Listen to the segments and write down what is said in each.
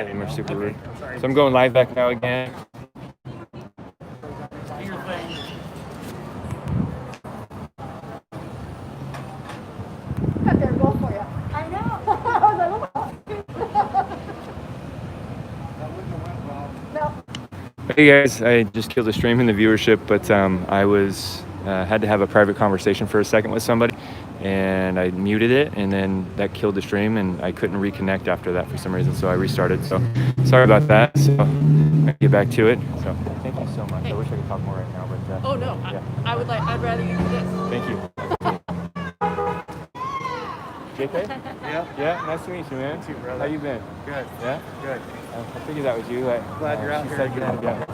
and they're super rude. So I'm going live back now again. They're both for you. I know. I was like, no. Hey guys, I just killed the stream in the viewership, but I was had to have a private conversation for a second with somebody, and I muted it, and then that killed the stream, and I couldn't reconnect after that for some reason, so I restarted. So sorry about that. So I'll get back to it. So thank you so much. I wish I could talk more right now, but oh no, yeah. I'd rather you do this. Thank you. JK? Yeah, nice to meet you, man. You too, brother. How you been? Good. Yeah? Good. I figured that was you. Glad you're out she here said again.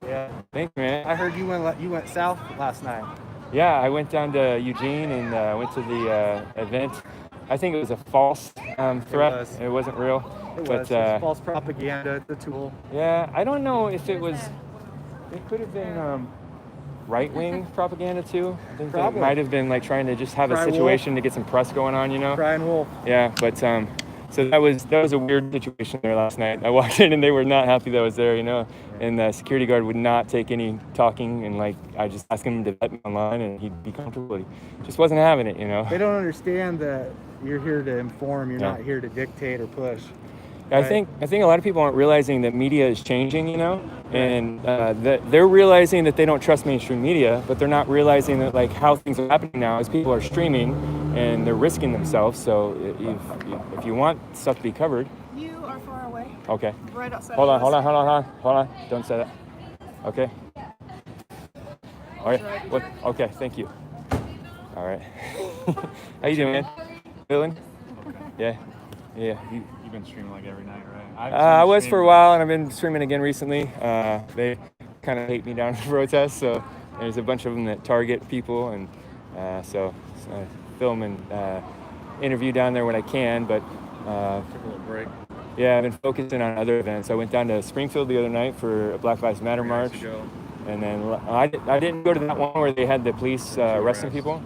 Yeah. Thanks, man. I heard you went south last night. Yeah, I went down to Eugene and went to the event. I think it was a false threat. It wasn't real. It was false propaganda. It's a tool. Yeah, I don't know if it was. It could have been right-wing propaganda too. I think it might have been like trying to just have a situation to get some press going on, you know. Crying wolf. Yeah, but so that was a weird situation there last night. I walked in and they were not happy that I was there, you know. And the security guard would not take any talking, and like I just asked him to vet me online, and he'd be comfortable. He just wasn't having it, you know. They don't understand that you're here to inform. You're not here to dictate or push. I think a lot of people aren't realizing that media is changing, you know, and that they're realizing that they don't trust mainstream media, but they're not realizing that like how things are happening now is people are streaming and they're risking themselves. So if you want stuff to be covered, You are far away. okay. Right outside. Hold on. Don't say that. Okay. All right. What? Okay. Thank you. All right. How you doing, man? Feeling? Okay. Yeah. You've been streaming like every night, right? I was for a while, and I've been streaming again recently. They kind of hate me down in the protest, so there's a bunch of them that target people, and so I film and interview down there when I can. But Took a little break. yeah, I've been focusing on other events. I went down to Springfield the other night for a Black Lives Matter march, and then I didn't go to that one where they had the police arresting people.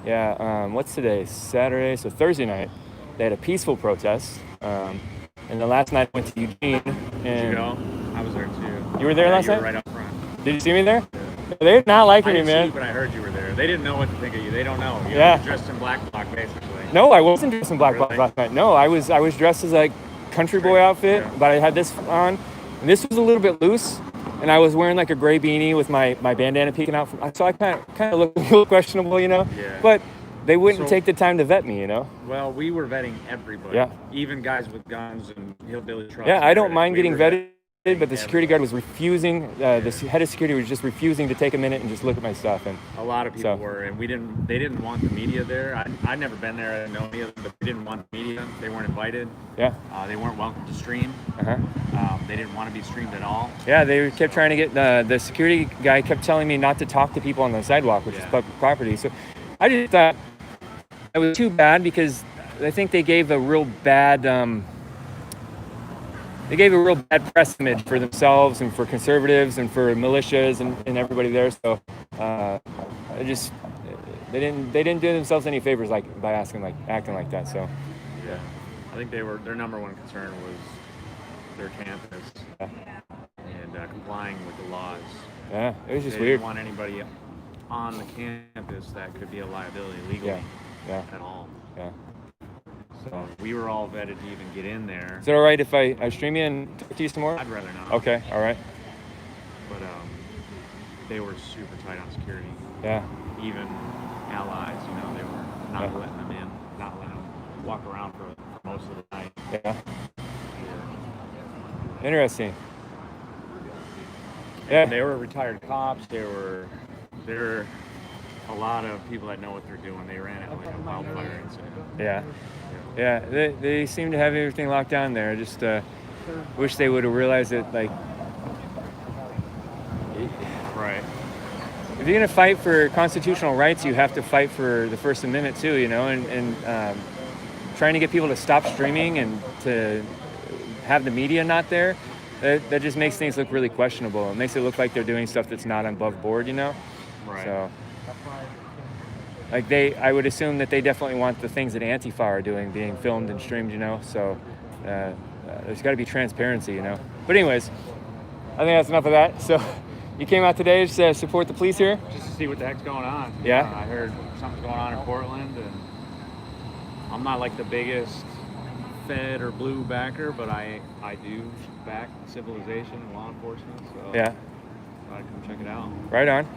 Yeah, what's today? Saturday, so Thursday night. They had a peaceful protest, and the last night I went to Eugene. And Did you go? I was there too. You were there last night? Right up front. Did you see me there? They did not like I me, didn't man. see you, but I heard you were there. They didn't know what to think of you. They don't know. You Yeah. were dressed in black, basically. No, I wasn't dressed in black last night. No, I was dressed as like country boy outfit, but I had this on, and this was a little bit loose, and I was wearing like a gray beanie with my bandana peeking out from. So I kind of looked a little questionable, you know. Yeah. But they wouldn't take the time to vet me, you know. Well, we were vetting everybody. Yeah. Even guys with guns and hillbilly trucks. Yeah, I don't mind We getting were vetted. But the security guard was refusing. The head of security was just refusing to take a minute and just look at my stuff. And a lot of people were, and they didn't want the media there. I'd never been there. I didn't know any of them, but they didn't want the media. They weren't invited. Yeah. They weren't welcome to stream. They didn't want to be streamed at all. Yeah, they kept trying to get the security guy kept telling me not to talk to people on the sidewalk, which is public property. So I just thought it was too bad because I think they gave a real bad. They gave a real bad press image for themselves and for conservatives and for militias and everybody there. So they didn't do themselves any favors by acting like that. So yeah, I think their number one concern was their campus and complying with the laws. Yeah, it was just they weird. Didn't want anybody on the campus that could be a liability legally at all. Yeah. So we were all vetted to even get in there. Is it all right if I stream you and talk to you some more? I'd rather not. Okay, all right. But they were super tight on security. Yeah. Even allies, they were not letting them in, not letting them walk around for most of the night. Yeah. Interesting. Yeah. They were retired cops. There were a lot of people that know what they're doing. They ran it like a wildfire incident. Yeah, they seem to have everything locked down there. I just wish they would have realized that, like, right. If you're gonna fight for constitutional rights, you have to fight for the First Amendment too, and trying to get people to stop streaming and to have the media not there, that just makes things look really questionable. It makes it look like they're doing stuff that's not above board, Right. So. Like I would assume that they definitely want the things that Antifa are doing being filmed and streamed, so there's got to be transparency, you know. But anyways, I think that's enough of that. So you came out today to support the police here? Just to see what the heck's going on. Yeah? I heard something's going on in Portland, and I'm not like the biggest Fed or blue backer, but I do back civilization and law enforcement, so Yeah. I come check it out. Right on.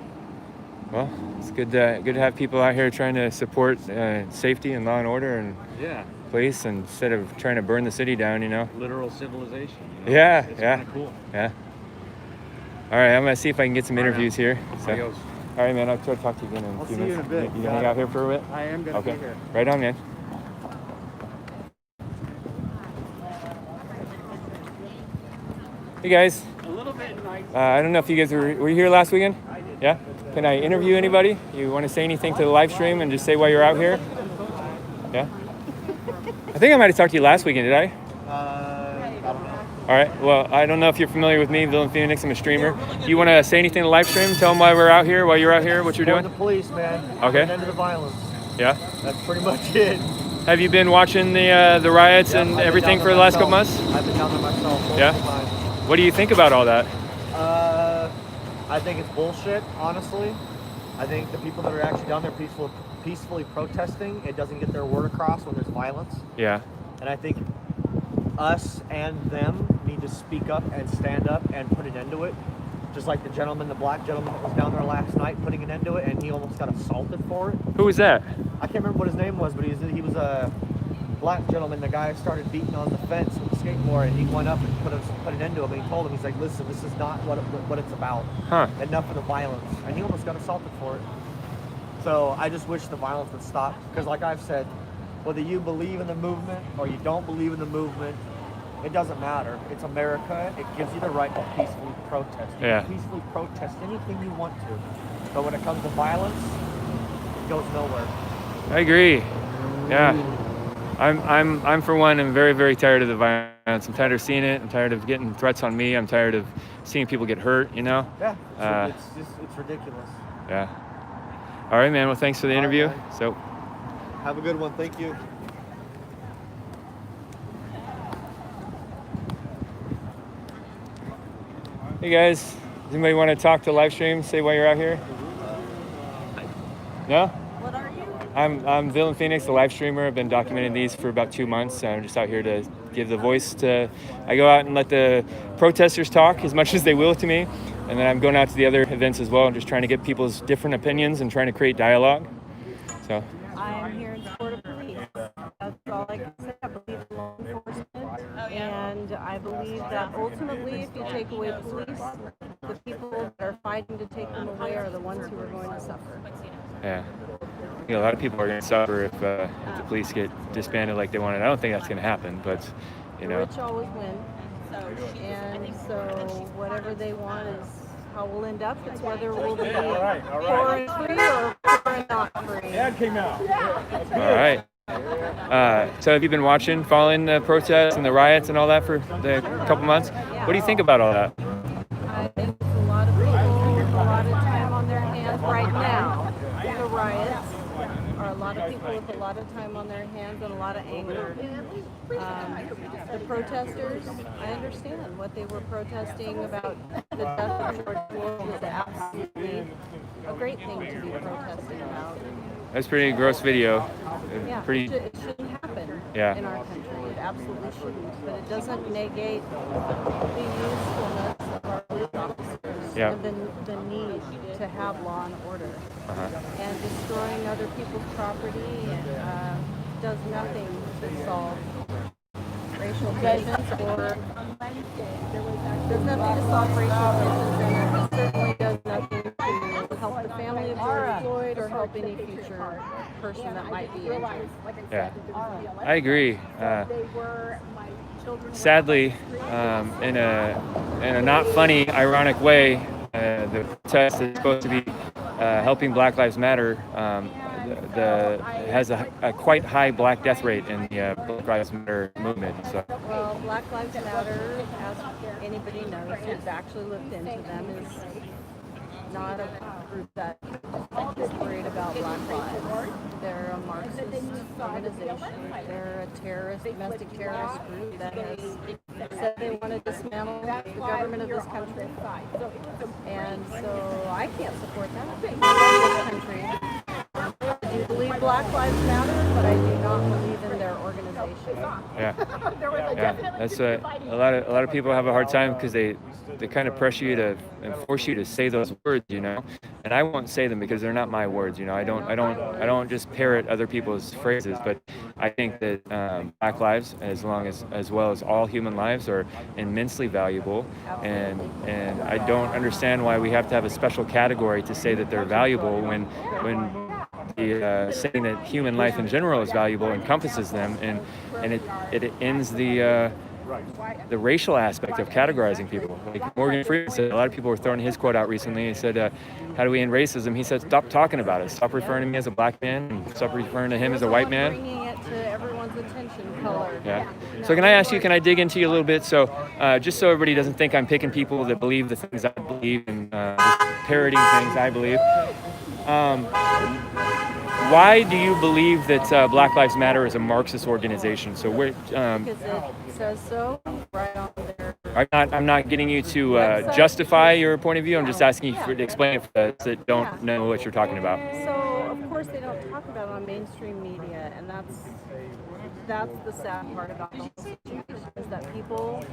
Well, it's good to have people out here trying to support safety and law and order and Yeah, police instead of trying to burn the city down, you know? literal civilization. You know? Yeah, It's yeah. kind of cool. Yeah. All right, I'm going to see if I can get some interviews here. So, Adios. all right, man, I'll try to talk to you again in a I'll few see you minutes. in a bit. You can hang out here for a bit? I am gonna Okay. be here. Right on, man. Hey, guys. A little bit nice. I don't know if you guys were you here last weekend? Yeah? Can I interview anybody? You want to say anything to the live stream and just say why you're out here? Yeah? I think I might have talked to you last weekend, did I? I don't know. All right. Well, I don't know if you're familiar with me, VillainPhoenix. I'm a streamer. You want to say anything to the live stream? Tell them why we're out here, why you're out here, what you're Support doing? the police, man. Okay. Put an end to the violence. Yeah? That's pretty much it. Have you been watching the riots Yep, and I've been everything down for there the last couple myself. months? I've been down there myself multiple Yeah? times. What do you think about all that? I think it's bullshit, honestly. I think the people that are actually down there peacefully protesting, it doesn't get their word across when there's violence. Yeah. And I think us and them need to speak up and stand up and put an end to it. Just like the black gentleman that was down there last night putting an end to it, and he almost got assaulted for it. Who was that? I can't remember what his name was, but he was a black gentleman. The guy started beating on the fence with a skateboard, and he went up and put an end to him. And he told him, he's like, "Listen, this is not what it's about. Huh. Enough of the violence." And he almost got assaulted for it. So I just wish the violence would stop, because like I've said, whether you believe in the movement or you don't believe in the movement, it doesn't matter. It's America. It gives you the right to peacefully protest. You Yeah. can peacefully protest anything you want to. But when it comes to violence, it goes nowhere. I agree. Yeah. I'm for one, I'm very, very tired of the violence. I'm tired of seeing it. I'm tired of getting threats on me. I'm tired of seeing people get hurt, you know? Yeah, it's ridiculous. Yeah. All right, man. Well, thanks for the All right, interview. man. So, Have a good one. Thank you. hey guys, does anybody want to talk to live stream? Say why you're out here? No? What are you? I'm VillainPhoenix, the live streamer. I've been documenting these for about 2 months. I'm just out here to give the voice to. I go out and let the protesters talk as much as they will to me, and then I'm going out to the other events as well. I'm just trying to get people's different opinions and trying to create dialogue. So, I am here in support of police. That's all I can say. I believe in law enforcement. And I believe that ultimately, if you take away the police, the people that are fighting to take them away are the ones who are going to suffer. yeah. You know, a lot of people are going to suffer if the police get disbanded like they wanted. I don't think that's going to happen, but you The know. rich always win. And so whatever they want is how we'll end up. It's whether we'll be poor and free or poor and not free. All right. So have you been watching, following the protests and the riots and all that for the couple months? What do you think about all that? I think a lot of people with a lot of time on their hands right now. The riots are a lot of people with a lot of time on their hands and a lot of anger. The protesters, I understand what they were protesting about. The death of George Floyd was absolutely a great thing to be protesting about. That's a pretty gross video. Yeah, Pretty. it shouldn't happen Yeah. in our country. It absolutely shouldn't. But it doesn't negate the usefulness of our police officers Yeah. and the need to have law and order. Uh-huh. And destroying other people's property does nothing to solve racial tensions or does nothing to solve racial tensions, and it certainly does nothing to help the family of George Floyd or help any future person that might be injured. Yeah. I agree. Sadly, in a not funny, ironic way, the protest is supposed to be helping Black Lives Matter. Has a quite high black death rate in the Black Lives Matter movement. So. Well, Black Lives Matter, as anybody knows who's actually looked into them, is not a group that is worried about Black lives. They're a Marxist organization. They're a terrorist, domestic terrorist group that has said they want to dismantle the government of this country. And so I can't support that. I love this country. I do believe Black Lives Matter, but I do not believe in their organization. Yeah, that's a lot of people have a hard time because they kind of pressure you to and force you to say those words, you know. And I won't say them because they're not my words, you know. I don't just parrot other people's phrases, but I think that Black lives, as well as all human lives, are immensely valuable, and I don't understand why we have to have a special category to say that they're valuable when the saying that human life in general is valuable encompasses them, and it ends the racial aspect of categorizing people. Like Morgan Freeman said, a lot of people were throwing his quote out recently. He said, how do we end racism? He said, stop talking about it. Stop referring to me as a black man, and stop referring to him as a white man. Bringing it to everyone's attention, color. Yeah. So can I dig into you a little bit? So just so everybody doesn't think I'm picking people that believe the things I believe and just parroting things I believe. Why do you believe that Black Lives Matter is a Marxist organization? So we're Because it says so right on there. I'm not getting you to justify your point of view. I'm just asking you to explain it for those that don't know what you're talking about. So of course they don't talk about it on mainstream media, and that's the sad part about the whole situation, is that people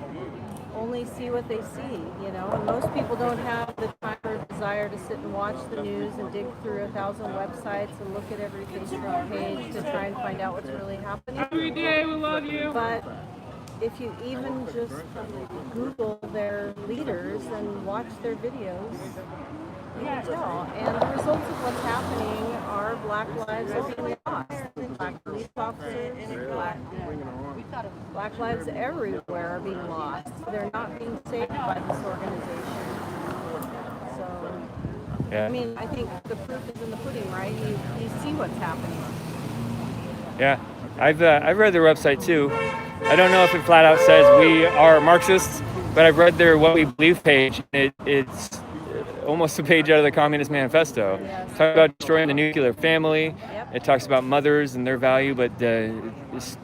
only see what they see, you know, and most people don't have the time or desire to sit and watch the news and dig through 1,000 websites and look at every Facebook page to try and find out what's really happening. Every day we love you. But if you even just Google their leaders and watch their videos, you can tell. And the results of what's happening are Black lives are being lost. Black police officers, Black lives everywhere are being lost. They're not being saved by this organization. So, Yeah. I mean, I think the proof is in the pudding, right? You see what's happening. Yeah, I've read their website too. I don't know if it flat out says we are Marxists, but I've read their What We Believe page. It's almost a page out of the Communist Manifesto. Yes. It talks about destroying the nuclear family. Yep. It talks about mothers and their value, but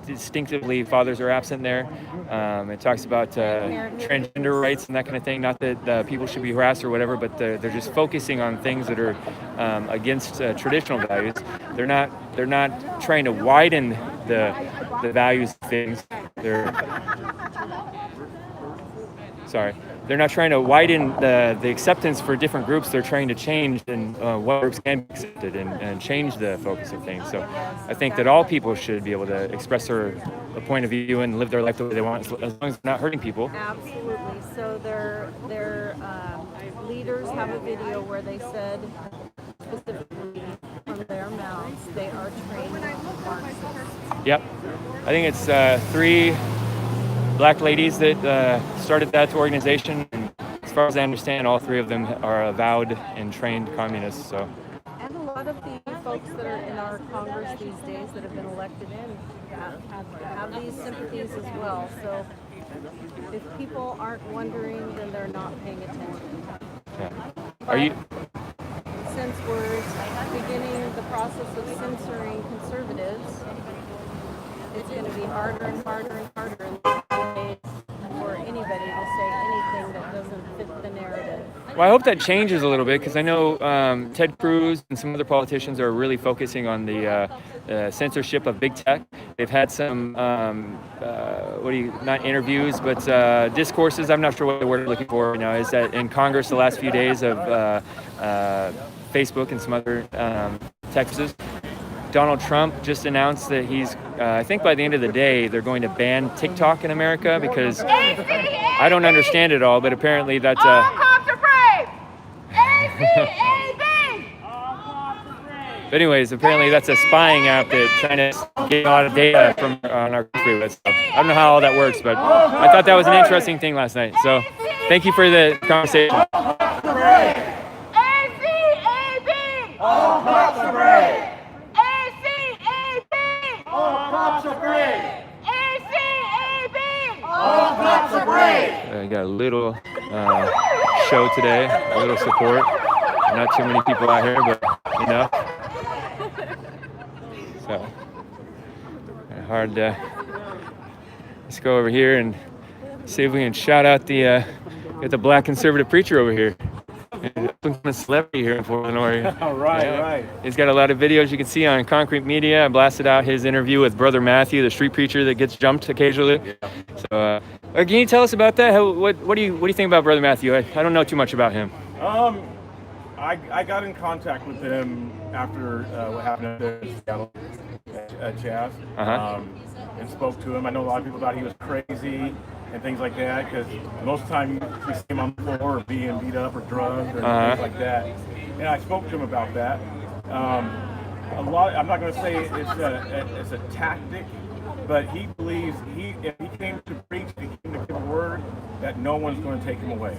distinctively fathers are absent there. It talks about transgender rights and that kind of thing. Not that people should be harassed or whatever, but they're just focusing on things that are against traditional values. They're not trying to widen the values of things. They're not trying to widen the acceptance for different groups. They're trying to change and what groups can be accepted and change the focus of things. So I think that all people should be able to express their point of view and live their life the way they want, as long as they're not hurting people. Absolutely. So their leaders have a video where they said specifically from their mouths they are trained Marxists. Yep. I think it's 3 Black ladies that started that organization. And as far as I understand, all 3 of them are avowed and trained communists. So. And a lot of the folks that are in our Congress these days that have been elected in have these sympathies as well. So if people aren't wondering, then they're not paying attention. Yeah. Are you? Since we're beginning the process of censoring conservatives, it's going to be harder and harder and harder in these days for anybody to say anything that doesn't fit the narrative. Well, I hope that changes a little bit, because I know Ted Cruz and some other politicians are really focusing on the censorship of big tech. They've had some, not interviews, but discourses. I'm not sure what the word I'm looking for right now is, that in Congress the last few days of Facebook and some other texts. Donald Trump just announced that he's, I think by the end of the day, they're going to ban TikTok in America, because I don't understand it all, but apparently that's All cops are brave! ACAB! But anyways, apparently that's a spying app that's trying to get a lot of data from on our country. So I don't know how all that works, but I thought that was an interesting thing last night. So thank you for the conversation. ACAB! All cops are brave! All cops are brave! ACAB! All cops are brave! I got a little show today, a little support. Not too many people out here, but enough. So hard. Let's go over here and see if we can shout out the get the black conservative preacher over here. A celebrity here in Portland, Oregon. Right. He's got a lot of videos you can see on Concrete Media. I blasted out his interview with Brother Matthew, the street preacher that gets jumped occasionally. So, can you tell us about that? What do you think about Brother Matthew? I don't know too much about him. I got in contact with him after what happened at Seattle at Chaz, and spoke to him. I know a lot of people thought he was crazy and things like that, because most of the time you see him on the floor being beat up or drugged or things like that. And I spoke to him about that. I'm not going to say it's a tactic, but he believes if he came to preach, he came to give a word, that no one's going to take him away.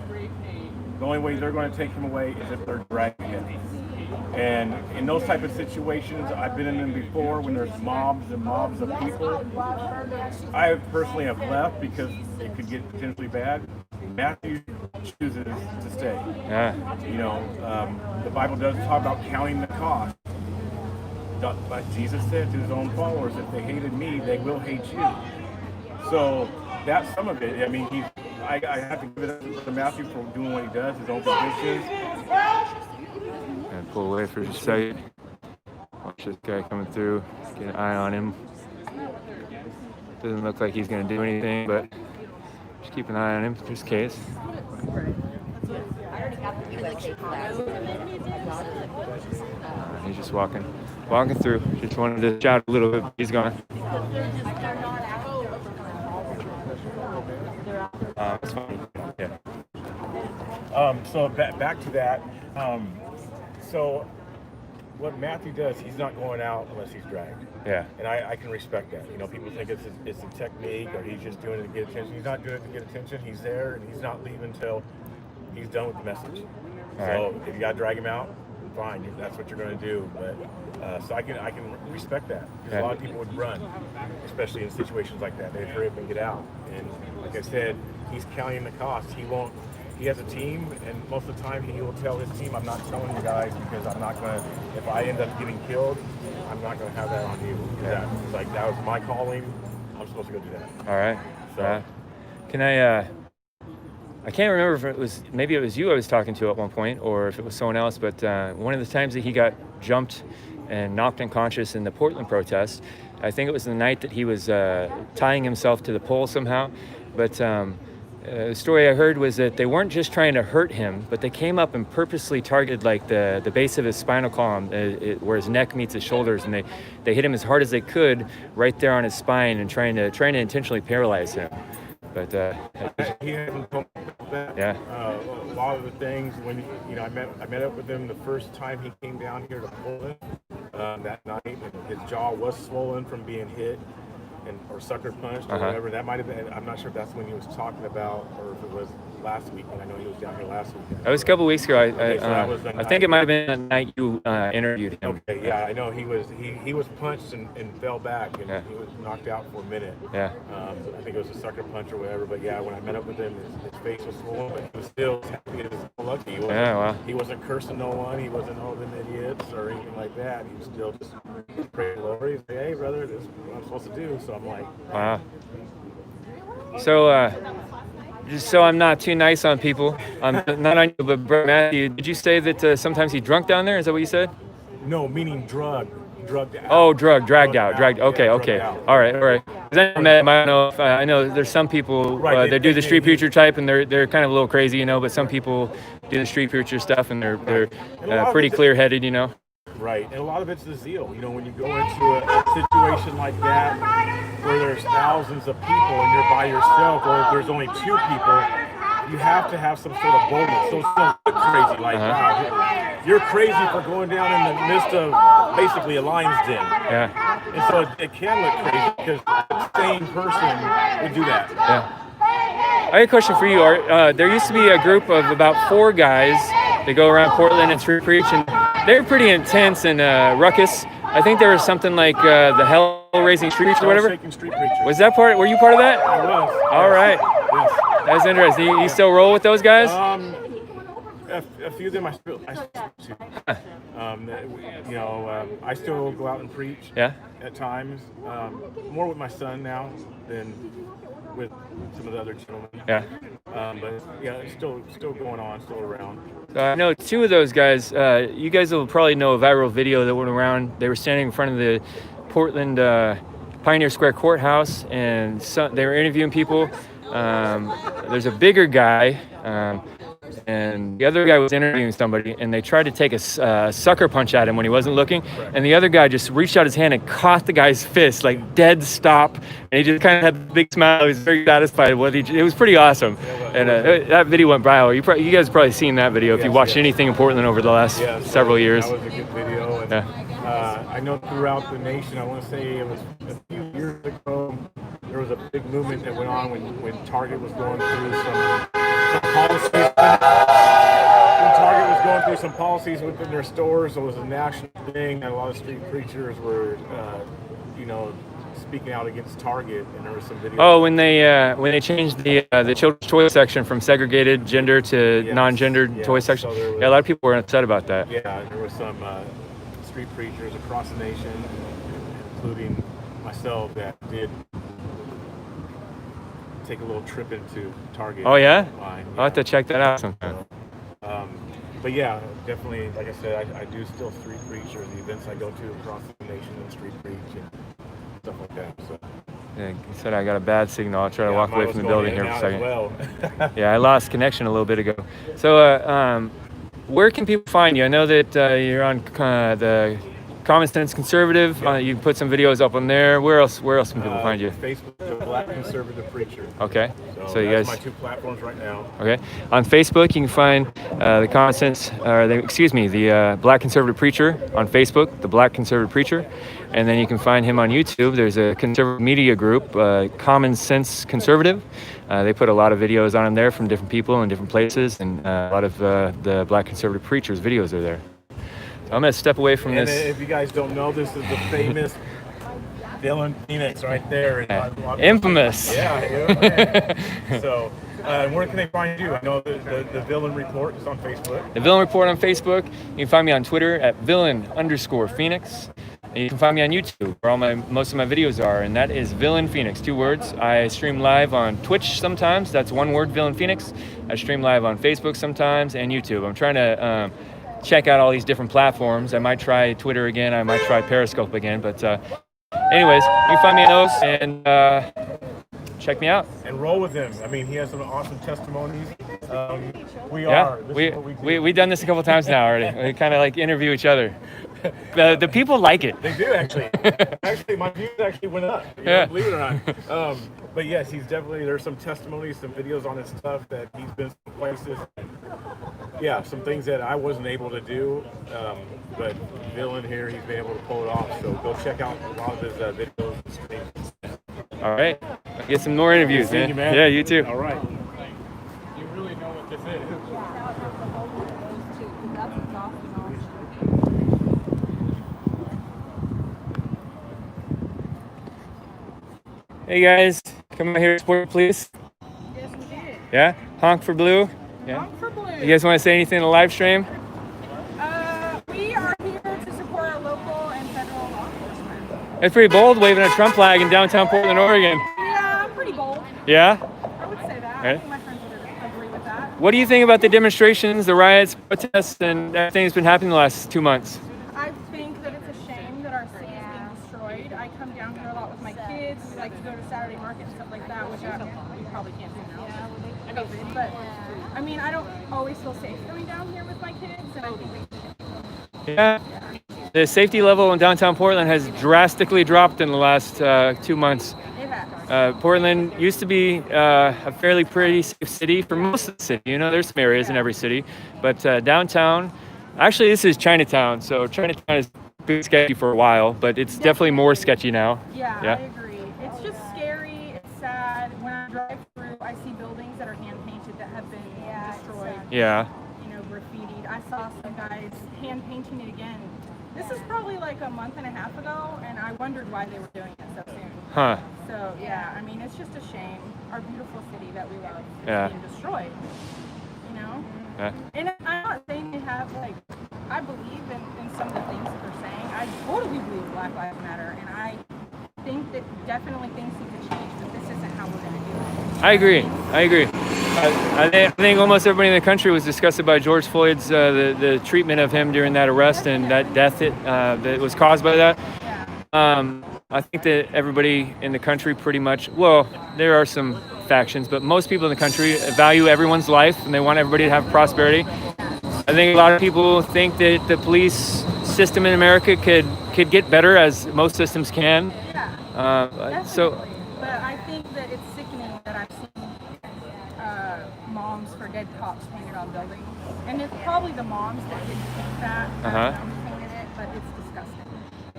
The only way they're going to take him away is if they're dragging him. And in those type of situations, I've been in them before when there's mobs and mobs of people. I personally have left because it could get potentially bad. Matthew chooses to stay. You know, the Bible does talk about counting the cost. But Jesus said to his own followers, if they hated me, they will hate you. So that's some of it. I mean, I have to give it up to Matthew for doing what he does, his own positions. And pull away for just a second. Watch this guy coming through. Get an eye on him. Doesn't look like he's going to do anything, but just keep an eye on him just in case. He's just walking through. Just wanted to shout a little bit. He's gone. It's fine. Yeah. So back to that. So what Matthew does, he's not going out unless he's dragged. Yeah. And I can respect that. You know, people think it's a technique or he's just doing it to get attention. He's not doing it to get attention. He's there and he's not leaving until he's done with the message. If you got to drag him out, fine. That's what you're going to do. But so I can respect that. Because a lot of people would run, especially in situations like that. They'd hurry up and get out. And like I said, he's counting the cost. He has a team, and most of the time he will tell his team, I'm not telling you guys because I'm not going to, if I end up getting killed, I'm not going to have that on you. That was my calling. I'm supposed to go do that. All right. So, can I can't remember if maybe it was you I was talking to at one point or if it was someone else, but one of the times that he got jumped and knocked unconscious in the Portland protest, I think it was the night that he was tying himself to the pole somehow, but the story I heard was that they weren't just trying to hurt him, but they came up and purposely targeted like the base of his spinal column, where his neck meets his shoulders, and they hit him as hard as they could right there on his spine and trying to intentionally paralyze him. But he hasn't told me about that. Yeah. A lot of the things when I met up with him the first time he came down here to Portland that night, and his jaw was swollen from being hit or sucker punched or whatever. That might have been. I'm not sure if that's when he was talking about, or if it was last week. I know he was down here last week. That was a couple weeks ago. I think it might have been the night you interviewed him. Okay, yeah, I know he was punched and fell back, and he was knocked out for a minute. Yeah. I think it was a sucker punch or whatever. But yeah, when I met up with him, his face was swollen, but he was still happy as lucky. He wasn't cursing no one. He wasn't holding idiots or anything like that. He was still just praying the Lord. He said, "Hey, brother, this is what I'm supposed to do." So I'm like, wow. So, just so I'm not too nice on people, I'm not on you, but Brother Matthew, did you say that sometimes he drunk down there? Is that what you said? No, meaning drugged out. Oh, dragged out. Okay. Out. All right. I don't know if I know there's some people that do the street preacher type, and they're kind of a little crazy, but some people do the street preacher stuff, and they're pretty clear-headed, Right, and a lot of it's the zeal. When you go into a situation like that where there's thousands of people and you're by yourself, or if there's only two people, you have to have some sort of boldness. So it's so crazy, wow, you're crazy for going down in the midst of basically a lion's den. Yeah. And so it can look crazy because the same person would do that. Yeah. I have a question for you, Art. There used to be a group of about 4 guys that go around Portland and street preach, and they're pretty intense and ruckus. I think there was something like the Hell-Raising Street Preachers or whatever. Street Preachers. Was that part? Were you part of that? I was. All right. Yes. That's interesting. You still roll with those guys? a few of them I still speak to. I still go out and preach. Yeah. At times, more with my son now than with some of the other gentlemen. Yeah. But yeah, it's still going on, still around. I know two of those guys. You guys will probably know a viral video that went around. They were standing in front of the Portland Pioneer Square Courthouse, and they were interviewing people. There's a bigger guy, and the other guy was interviewing somebody, and they tried to take a sucker punch at him when he wasn't looking, and the other guy just reached out his hand and caught the guy's fist, like dead stop, and he just kind of had a big smile. He was very satisfied with what it was pretty awesome, and that video went viral. You guys have probably seen that video if you watched anything in Portland over the last several years. That was a good video. And, I know throughout the nation, I want to say it was a few years ago, there was a big movement that went on when Target was going through some policies. When Target was going through some policies within their stores, it was a national thing, and a lot of street preachers were, speaking out against Target, and there was some videos. Oh, when they changed the children's toy section from segregated gender to non-gendered toy section, a lot of people were upset about that. Yeah, there was some street preachers across the nation, including myself, that did take a little trip into Target. Oh yeah? Line. I'll have to check that out sometime. But yeah, definitely, like I said, I do still street preach, or the events I go to across the nation and street preach and stuff like that. So. Yeah, you said I got a bad signal. I'll try to walk away from the building here for a second. Well. Yeah, I lost connection a little bit ago. So, where can people find you? I know that you're on the Common Sense Conservative. You put some videos up on there. Where else can people find you? Facebook, the Black Conservative Preacher. Okay. So you that's guys. my two platforms right now. Okay. On Facebook, you can find the Common Sense, the Black Conservative Preacher on Facebook, the Black Conservative Preacher, and then you can find him on YouTube. There's a conservative media group, Common Sense Conservative. They put a lot of videos on there from different people in different places, and a lot of the Black Conservative Preachers' videos are there. I'm going to step away from and this. If you guys don't know, this is the famous VillainPhoenix right there. Infamous. Yeah. So, where can they find you? I know the Villain Report is on Facebook. The Villain Report on Facebook. You can find me on Twitter at Villain_Phoenix. And you can find me on YouTube, where most of my videos are, and that is VillainPhoenix, 2 words. I stream live on Twitch sometimes. That's 1 word, VillainPhoenix. I stream live on Facebook sometimes and YouTube. I'm trying to check out all these different platforms. I might try Twitter again. I might try Periscope again. But anyways, you can find me on those and check me out. And roll with him. I mean, he has some awesome testimonies. We've done this a couple times now already. We kind of like interview each other. The people like it. They do actually. Actually, my views actually went up. Believe it or not. But yes, he's definitely. There's some testimonies, some videos on his stuff that he's been some places. Yeah, some things that I wasn't able to do, but Villain here, he's been able to pull it off. So go check out a lot of his videos. All right, get some more interviews, man. You, man. Yeah, you too. All right. You really know what this is. Hey guys, come out here to support, please. Yes, we did. Yeah, honk for blue. Yeah. Honk for blue. You guys want to say anything in the live stream? We are here to support our local and federal law enforcement. It's pretty bold, waving a Trump flag in downtown Portland, Oregon. Yeah, pretty bold. Yeah? I would say that. Right. I think my friends would agree with that. What do you think about the demonstrations, the riots, protests, and everything that's been happening the last 2 months? I think that it's a shame that our city is being destroyed. I come down here a lot with my kids. We like to go to Saturday market and stuff like that, which we probably can't do now. COVID, but I mean, I don't always feel safe coming down here with my kids, and I think Yeah. The safety level in downtown Portland has drastically dropped in the last 2 months. it has. Portland used to be a fairly pretty safe city for most of the city. You know, there's some areas in every city, but downtown, actually this is Chinatown, so Chinatown has been sketchy for a while, but it's definitely more sketchy now. Yeah, I agree. It's just scary. It's sad. When I drive through, I see buildings that are hand painted that have been destroyed. Yeah. You know, graffitied. I saw some guys hand painting it again. This is probably like a month and a half ago, and I wondered why they were doing it so soon. Huh. So yeah, I mean, it's just a shame. Our beautiful city that we love is Yeah. being destroyed. You know? Yeah. And I'm not saying they have, like, I believe in some of the things that they're saying. I totally believe Black Lives Matter, and I think that definitely things need to change, but this isn't how we're going to do it. I agree. I think almost everybody in the country was disgusted by George Floyd's the treatment of him during that arrest and that death that was caused by that. I think that everybody in the country pretty much, well, there are some factions, but most people in the country value everyone's life and they want everybody to have prosperity. I think a lot of people think that the police system in America could get better, as most systems can. Yeah, So, but I think that it's sickening that I've seen moms for dead cops painted on buildings, and it's probably the moms that didn't paint that painted it, but it's disgusting.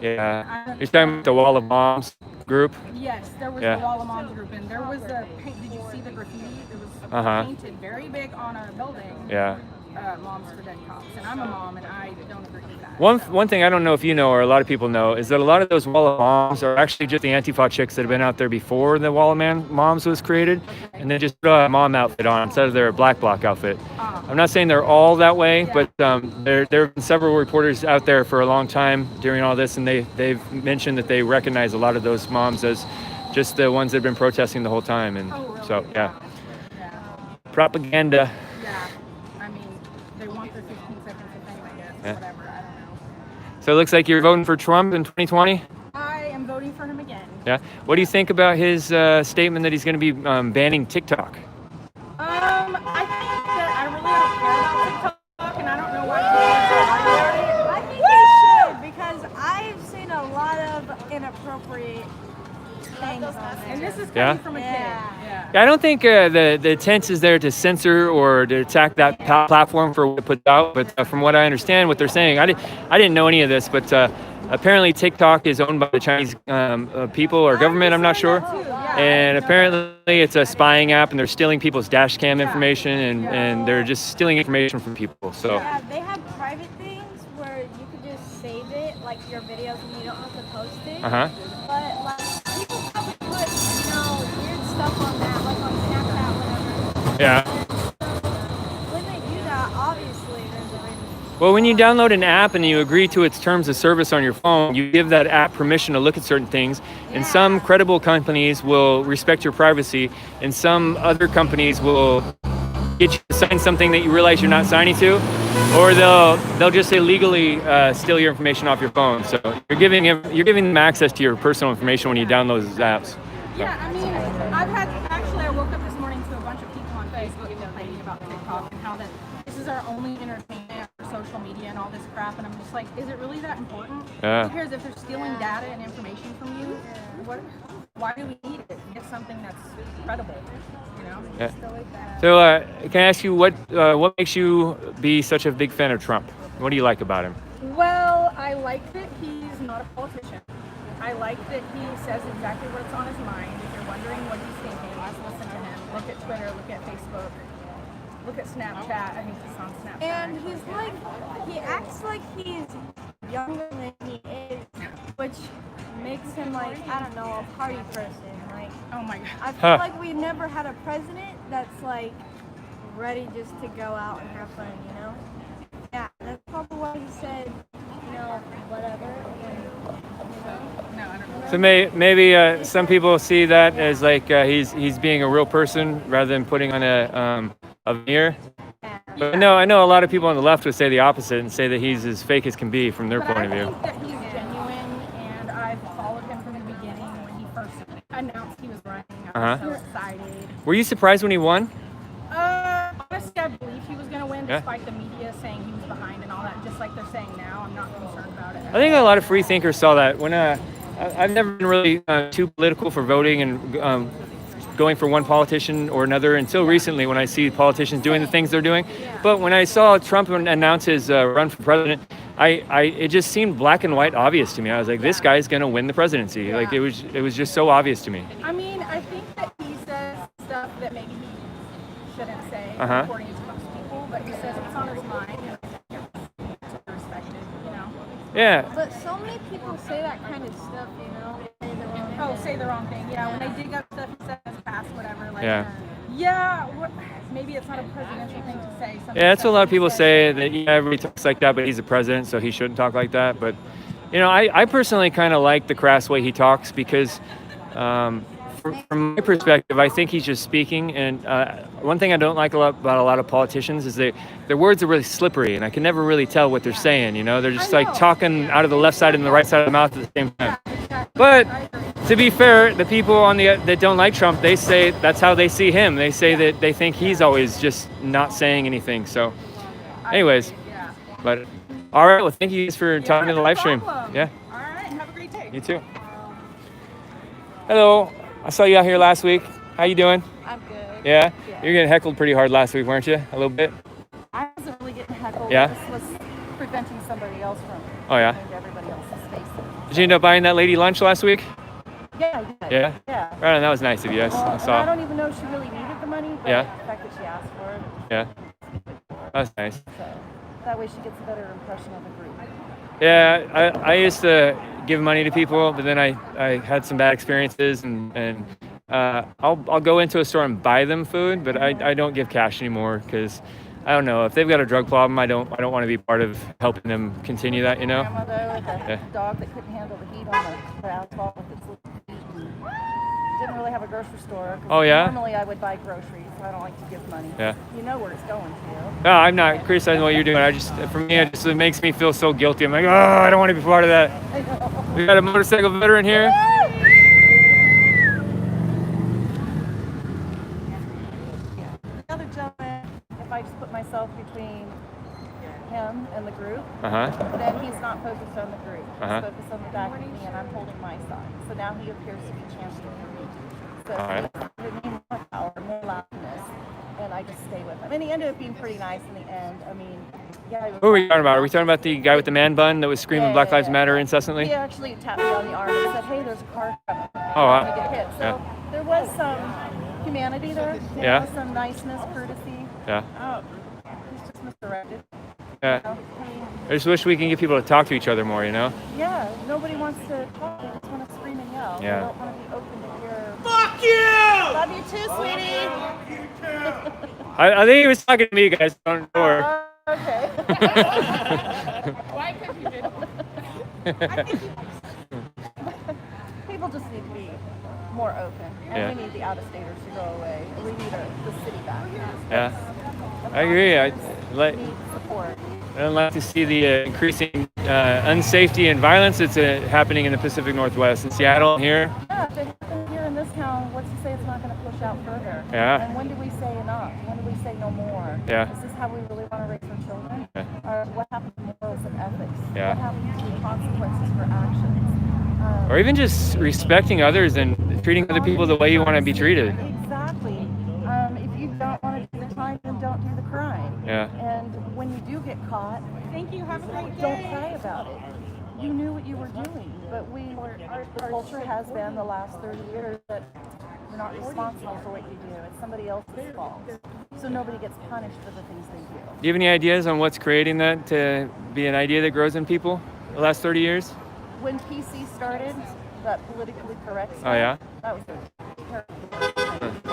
Yeah, you're talking about the Wall of Moms group? Yes, there was the Wall of Moms group, and there was a paint. Did you see the graffiti? It was painted very big on a building. Yeah. Moms for dead cops, and I'm a mom, and I don't agree with that. One thing I don't know if you know, or a lot of people know, is that a lot of those Wall of Moms are actually just the Antifa chicks that have been out there before the Wall of Moms was created, and they just put a mom outfit on instead of their black bloc outfit. I'm not saying they're all that way, but there have been several reporters out there for a long time during all this, and they've mentioned that they recognize a lot of those moms as just the ones that have been protesting the whole time, and so propaganda. Yeah, I mean, they want their 15 seconds of fame, I guess, whatever, I don't know. So it looks like you're voting for Trump in 2020? I am voting for him again. Yeah. What do you think about his statement that he's going to be banning TikTok? I think that I really don't care about TikTok, and I don't know why people are I think they should, because I've seen a lot of inappropriate things on there. And this is coming from a kid. Yeah, I don't think the intent is there to censor or to attack that platform for what it puts out. But from what I understand, what they're saying, I didn't know any of this, but apparently TikTok is owned by the Chinese people or government. I'm not sure. And apparently it's a spying app, and they're stealing people's dash cam information, and they're just stealing information from people. So yeah, they have private things where you could just save it, like your videos, and you don't have to post it. But like people probably put, weird stuff on that, like on Snapchat, whatever. Yeah. When they do that, obviously there's a reason. Well, when you download an app and you agree to its terms of service on your phone, you give that app permission to look at certain things. And some credible companies will respect your privacy, and some other companies will get you to sign something that you realize you're not signing to, or they'll just illegally steal your information off your phone. So you're giving them access to your personal information when you download those apps. Yeah, I mean, I woke up this morning to a bunch of people on Facebook complaining about TikTok and how that this is our only entertainment for social media and all this crap, and I'm just like, is it really that important? Yeah. Who cares if they're stealing data and information from you? Why do we need it? Get something that's credible, Yeah. So can I ask you what makes you be such a big fan of Trump? What do you like about him? Well, I like that he's not a politician. I like that he says exactly what's on his mind. If you're wondering what he's thinking, just listen to him. Look at Twitter, look at Facebook, look at Snapchat. I think he's on Snapchat. And he's like, he acts like he's younger than he is, which makes him like, I don't know, a party person. Like, oh my God. I feel like we never had a president that's like ready just to go out and have fun, Yeah, that's probably why he said, whatever. No, I don't know. So maybe some people see that as like he's being a real person rather than putting on a veneer. But I know a lot of people on the left would say the opposite and say that he's as fake as can be from their point of view. I think that he's genuine, and I've followed him from the beginning when he first announced he was running. I was so excited. Were you surprised when he won? Honestly, I believe he was going to win, despite the media saying he was behind and all that. Just like they're saying now, I'm not concerned about it. I think a lot of free thinkers saw that. When I've never been really too political for voting and going for one politician or another until recently, when I see politicians doing the things they're doing. But when I saw Trump announce his run for president, it just seemed black and white obvious to me. I was like, this guy's going to win the presidency. Yeah. Like it was just so obvious to me. I mean, I think that he says stuff that maybe he shouldn't say, according to most people, but he says it's on his mind, and I think it's respected, Yeah. But so many people say that kind of stuff, Say the wrong thing. Yeah, when they dig up stuff he says past whatever. Like, Yeah. maybe it's not a presidential thing to say. Yeah, that's what a lot of people say, that everybody talks like that, but he's the president, so he shouldn't talk like that. But, I personally kind of like the crass way he talks because from my perspective, I think he's just speaking. And one thing I don't like about a lot of politicians is their words are really slippery, and I can never really tell what they're saying. They're just like talking out of the left side and the right side of the mouth at the same time. But to be fair, the people that don't like Trump, they say that's how they see him. They say that they think he's always just not saying anything. So, anyways, but all right. Well, thank you guys for talking to the live stream. Yeah. All right, have a great day. You too. Hello. I saw you out here last week. How you doing? I'm good. Yeah? You're getting heckled pretty hard last week, weren't you? A little bit? I wasn't really getting heckled. Yeah? This was preventing somebody else from Oh, yeah? going to everybody else's face. Did you end up buying that lady lunch last week? Yeah, I did. Yeah? Yeah. Right on, that was nice of you. I Well, and saw. I don't even know if she really needed the money, but Yeah. the fact that she asked for it, Yeah. That was nice. so that way she gets a better impression of the group. Yeah, I used to give money to people, but then I had some bad experiences, and I'll go into a store and buy them food, but I don't give cash anymore because I don't know, if they've got a drug problem, I don't want to be part of helping them continue that, Grandma though, with a Yeah. dog that couldn't handle the heat on the asphalt with its little feet. Didn't really have a grocery store. 'Cause Oh, yeah? Normally I would buy groceries, so I don't like to give money. Yeah. You know where it's going to. No, I'm not criticizing what you're doing. For me, it makes me feel so guilty. I'm like, oh, I don't want to be part of that. We got a motorcycle veteran here. The other gentleman, if I just put myself between him and the group, then he's not focused on the group. He's focused on the back of me, and I'm holding my side. So now he appears to be championing me. So he's giving me more power, more loudness, and I just stay with him. And he ended up being pretty nice in the end. I mean, yeah. Who are we talking about? Are we talking about the guy with the man bun that was screaming Black Lives Matter incessantly? He actually tapped me on the arm and said, "Hey, there's a car coming." Oh, wow. I'm gonna get hit. So there was some humanity there. You know, some niceness, courtesy. Yeah. Oh, he's just misdirected. Yeah. You know? I just wish we can get people to talk to each other more, Yeah, nobody wants to talk. They just want to scream and yell. Yeah. They don't want to be open to hear. Fuck you! Love you too, sweetie. I think he was talking to me, guys. Don't worry. Okay. Why could you do? People just need to be more open. And we need the out-of-staters to go away. We need the city back. Yeah. I agree. I need support. don't like to see the increasing unsafety and violence that's happening in the Pacific Northwest, in Seattle, here. Yeah, if it happens here in this town, what's to say it's not going to push out further? Yeah. And when do we say enough? When do we say no more? Yeah. Is this how we really want to raise our children? Yeah. Or what happens to morals and ethics? Yeah. What happens to the consequences for actions? Or even just respecting others and treating other people the way you want to be treated. Exactly. If you don't want to do the crime, then don't do the crime. Yeah. And when you do get caught, Thank you. Have a great day. don't cry about it. You knew what you were doing, but the culture has been the last 30 years that you're not responsible for what you do. It's somebody else's fault. So nobody gets punished for the things they do. Do you have any ideas on what's creating that to be an idea that grows in people the last 30 years? When PC started, that politically correct stuff, Oh, yeah? that was a terrible big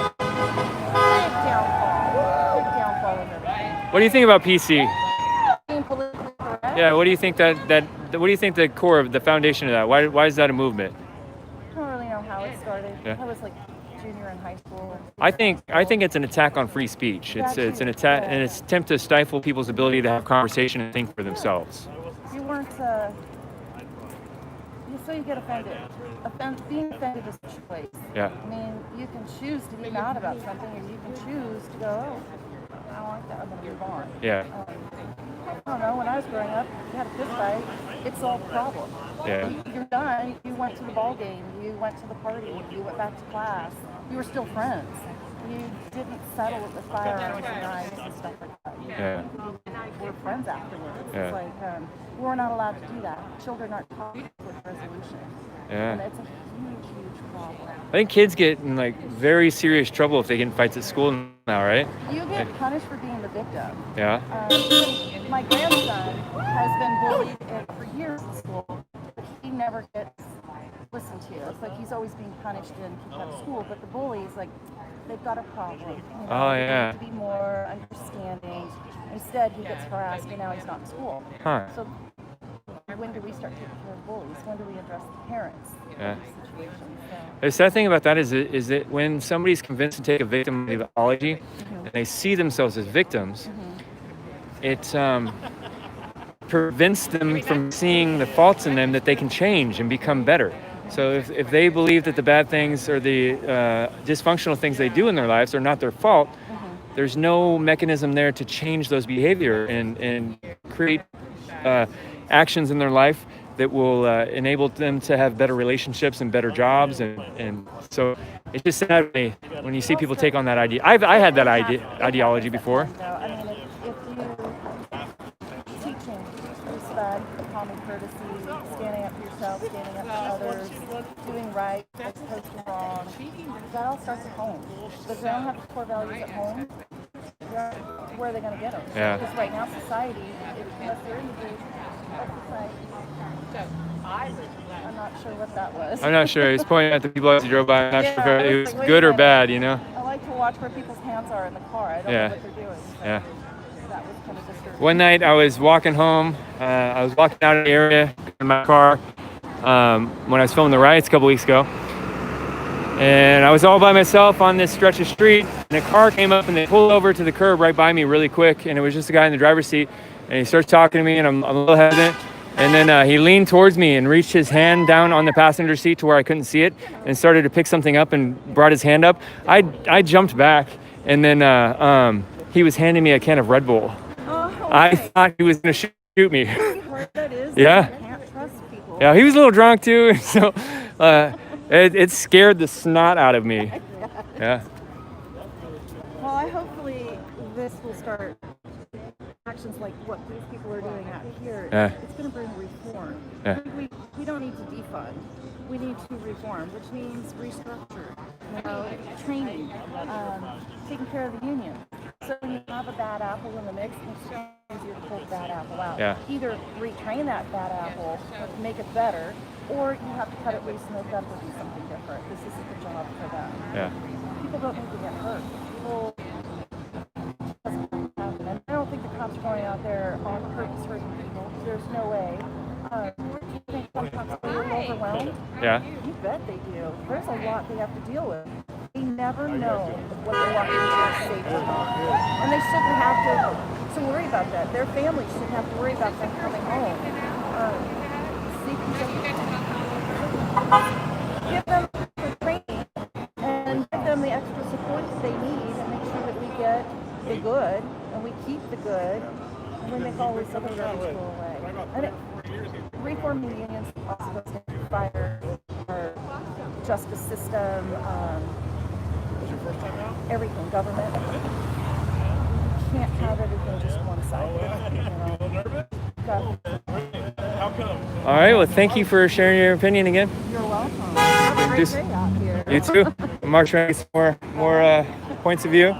downfall of everything. What do you think about PC? Being politically correct? Yeah, what do you think what do you think the core of the foundation of that? Why is that a movement? I don't really know how it started. Yeah. I was like junior in high school. I think it's an attack on free speech. It's an attack, and it's an attempt to stifle people's ability to have conversation and think for themselves. You weren't, so you get offended. Being offended is a choice. Yeah. I mean, you can choose to be mad about something, or you can choose to go, oh, I don't like that, I'm going to move on. Yeah. I don't know, when I was growing up, you had a fist fight, it solved the problem. Yeah. You're done, you went to the ball game, you went to the party, you went back to class, you were still friends. You didn't settle with firearms and knives and stuff like that. Yeah. You were friends afterwards. Yeah. It's like, we're not allowed to do that. Children aren't taught with resolution. Yeah. And it's a huge, huge problem. I think kids get in like very serious trouble if they get in fights at school now, right? You get punished for being the victim. Yeah. My grandson has been bullied for years in school, but he never gets listen to you. It's like he's always being punished and kicked out of school, but the bullies, like, they've got a problem. You know? Oh, yeah. They need to be more understanding. Instead, he gets harassed, and now he's not in school. Huh. So when do we start taking care of bullies? When do we address the parents Yeah. in these situations? So, The sad thing about that is that when somebody's convinced to take a victim ideology and they see themselves as victims, it prevents them from seeing the faults in them that they can change and become better. So if they believe that the bad things or the dysfunctional things they do in their lives are not their fault, there's no mechanism there to change those behavior and create actions in their life that will enable them to have better relationships and better jobs. And so it's just sad when you see people take on that idea. I had that ideology before. I mean, if you teaching respect, common courtesy, standing up for yourself, standing up for others, doing right as opposed to wrong, that all starts at home. But if they don't have the core values at home, where are they going to get them? Yeah. Because right now, society, unless they're in the group of society, I'm not sure what that was. I'm not sure. He's pointing at the people as he drove by. I'm not sure if it was Wait good a or minute. bad, you know? I like to watch where people's hands are in the car. I don't know what they're doing. So Yeah. that was kind of disturbing. One night I was walking home. I was walking out of the area in my car when I was filming the riots a couple weeks ago. And I was all by myself on this stretch of street. And a car came up and they pulled over to the curb right by me really quick. And it was just a guy in the driver's seat. And he starts talking to me and I'm a little hesitant. And then he leaned towards me and reached his hand down on the passenger seat to where I couldn't see it and started to pick something up and brought his hand up. I jumped back and then he was handing me a can of Red Bull. I thought he was going to shoot me. That is, Yeah. you can't trust people. Yeah, he was a little drunk too. So it scared the snot out of me. Yeah. Well, hopefully this will start actions like what these people are doing out here. Yeah. It's going to bring reform. Yeah. We don't need to defund. We need to reform, which means restructure, training, taking care of the union. So when you have a bad apple in the mix, it's easier to pull the bad apple out. Yeah. Either retrain that bad apple, make it better, or you have to cut it loose and let them do something different. This isn't the job for them. Yeah. People don't need to get hurt. People doesn't happen. And I don't think the cops are going out there on purpose hurting people. There's no way. You think some cops are overwhelmed? Yeah. You bet they do. There's a lot they have to deal with. They never know what they're walking into is safe or not. And they shouldn't have to worry about that. Their families shouldn't have to worry about them coming home. Give them the training and give them the extra support that they need and make sure that we get the good and we keep the good and we make all these other things go away. And reforming the unions is supposed to fire our justice system, everything, government. You can't have everything just one-sided, All right. Well, thank you for sharing your opinion again. You're welcome. Have a great Just- day out here. You too. Mark, trying to get some more points of view.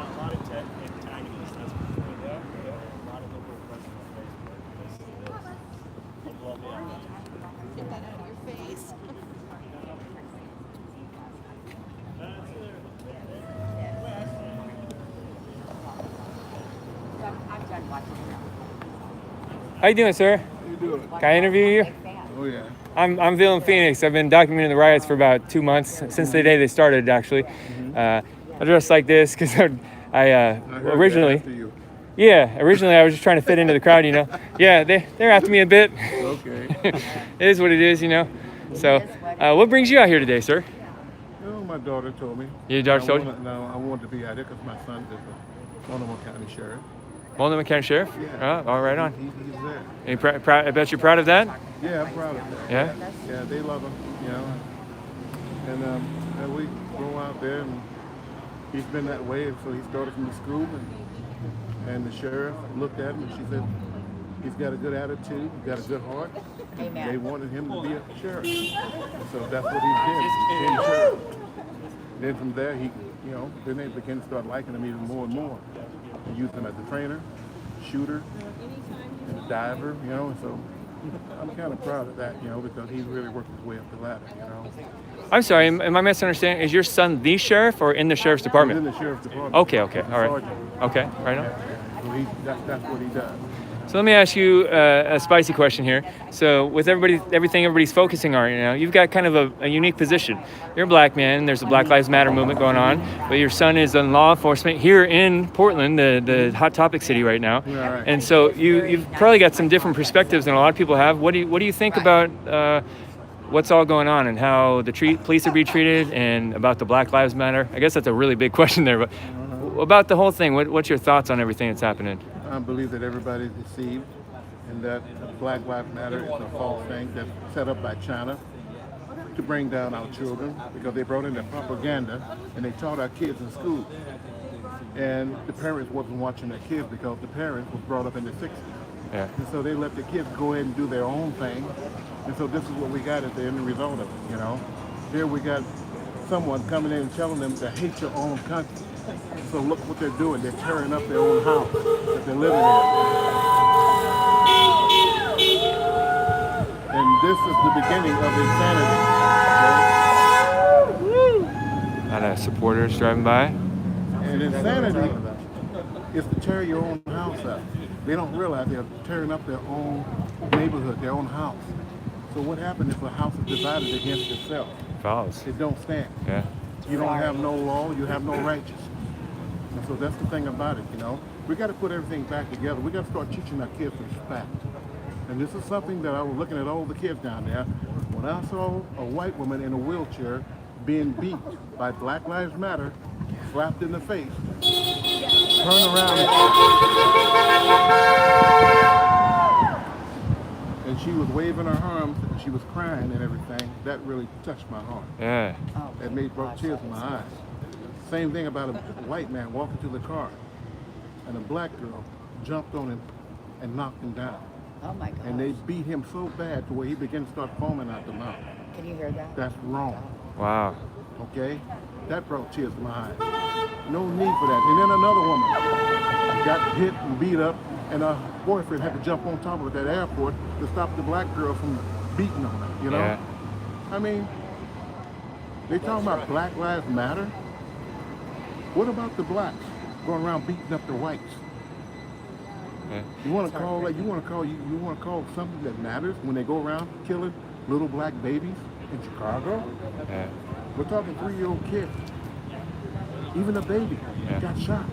How you doing, sir? How you doing? Can I interview you? Oh yeah. I'm VillainPhoenix. I've been documenting the riots for about 2 months, since the day they started, actually. I dress like this because I originally, After you. originally I was just trying to fit into the crowd, Yeah, they're after me a bit. Okay. It is what it is, So, what brings you out here today, sir? No, my daughter told me. Your daughter told you? No, I wanted to be out there because my son is a Baltimore County Sheriff. Multnomah County Sheriff? Yeah. Oh, all right on. He's there. And I bet you're proud of that? Yeah, I'm proud of that. Yeah? Yeah, they love him, And we go out there, and he's been that way. So he started from the school, and the sheriff looked at him, and she said, he's got a good attitude, he's got a good heart. Amen. They wanted him to be a sheriff. So that's what he did. He became a sheriff. Then from there, then they began to start liking him even more and more. They used him as a trainer, shooter, and a diver, So I'm kind of proud of that, you know, because he's really worked his way up the ladder, you know. I'm sorry, am I misunderstanding? Is your son the sheriff or in the sheriff's He's department? in the sheriff's department. Okay, all right. Sergeant. Okay, right on. So that's what he does. So let me ask you a spicy question here. So with everything everybody's focusing on right now, you've got kind of a unique position. You're a black man, there's a Black Lives Matter movement going on, but your son is in law enforcement here in Portland, the hot topic city right now. Right. And so you've probably got some different perspectives than a lot of people have. What do you think about what's all going on and how the police are being treated and about the Black Lives Matter? I guess that's a really big question there, but about the whole thing, what's your thoughts on everything that's happening? I believe that everybody's deceived and that Black Lives Matter is a false thing that's set up by China to bring down our children because they brought in their propaganda and they taught our kids in school. And the parents wasn't watching their kids because the parents was brought up in the 60s. Yeah. And so they let the kids go ahead and do their own thing. And so this is what we got at the end result of it, you know. Here we got someone coming in and telling them to hate your own country. So look what they're doing. They're tearing up their own house that they're living in. And this is the beginning of insanity. A lot of supporters driving by. And insanity is to tear your own house up. They don't realize they're tearing up their own neighborhood, their own house. So what happens if a house is divided against itself? Falls. It don't stand. Yeah. You don't have no law, you have no righteousness. And so that's the thing about it, you know. We got to put everything back together. We got to start teaching our kids respect. And this is something that I was looking at all the kids down there. When I saw a white woman in a wheelchair being beat by Black Lives Matter, slapped in the face, turn around and she was waving her arms and she was crying and everything. That really touched my heart. Yeah. That brought tears to my eyes. Same thing about a white man walking to the car and a black girl jumped on him and knocked him down. Oh my God. And they beat him so bad to where he began to start foaming out the mouth. Can you hear that? That's wrong. Wow. Okay? That brought tears to my eyes. No need for that. And then another woman got hit and beat up, and her boyfriend had to jump on top of her at that airport to stop the black girl from beating on her, you know? Yeah. I mean, they talking about Black Lives Matter. What about the blacks going around beating up the whites? Yeah. You want to call that? You want to call something that matters when they go around killing little black babies in Chicago? Yeah. We're talking 3-year-old kids. Even a baby got shot.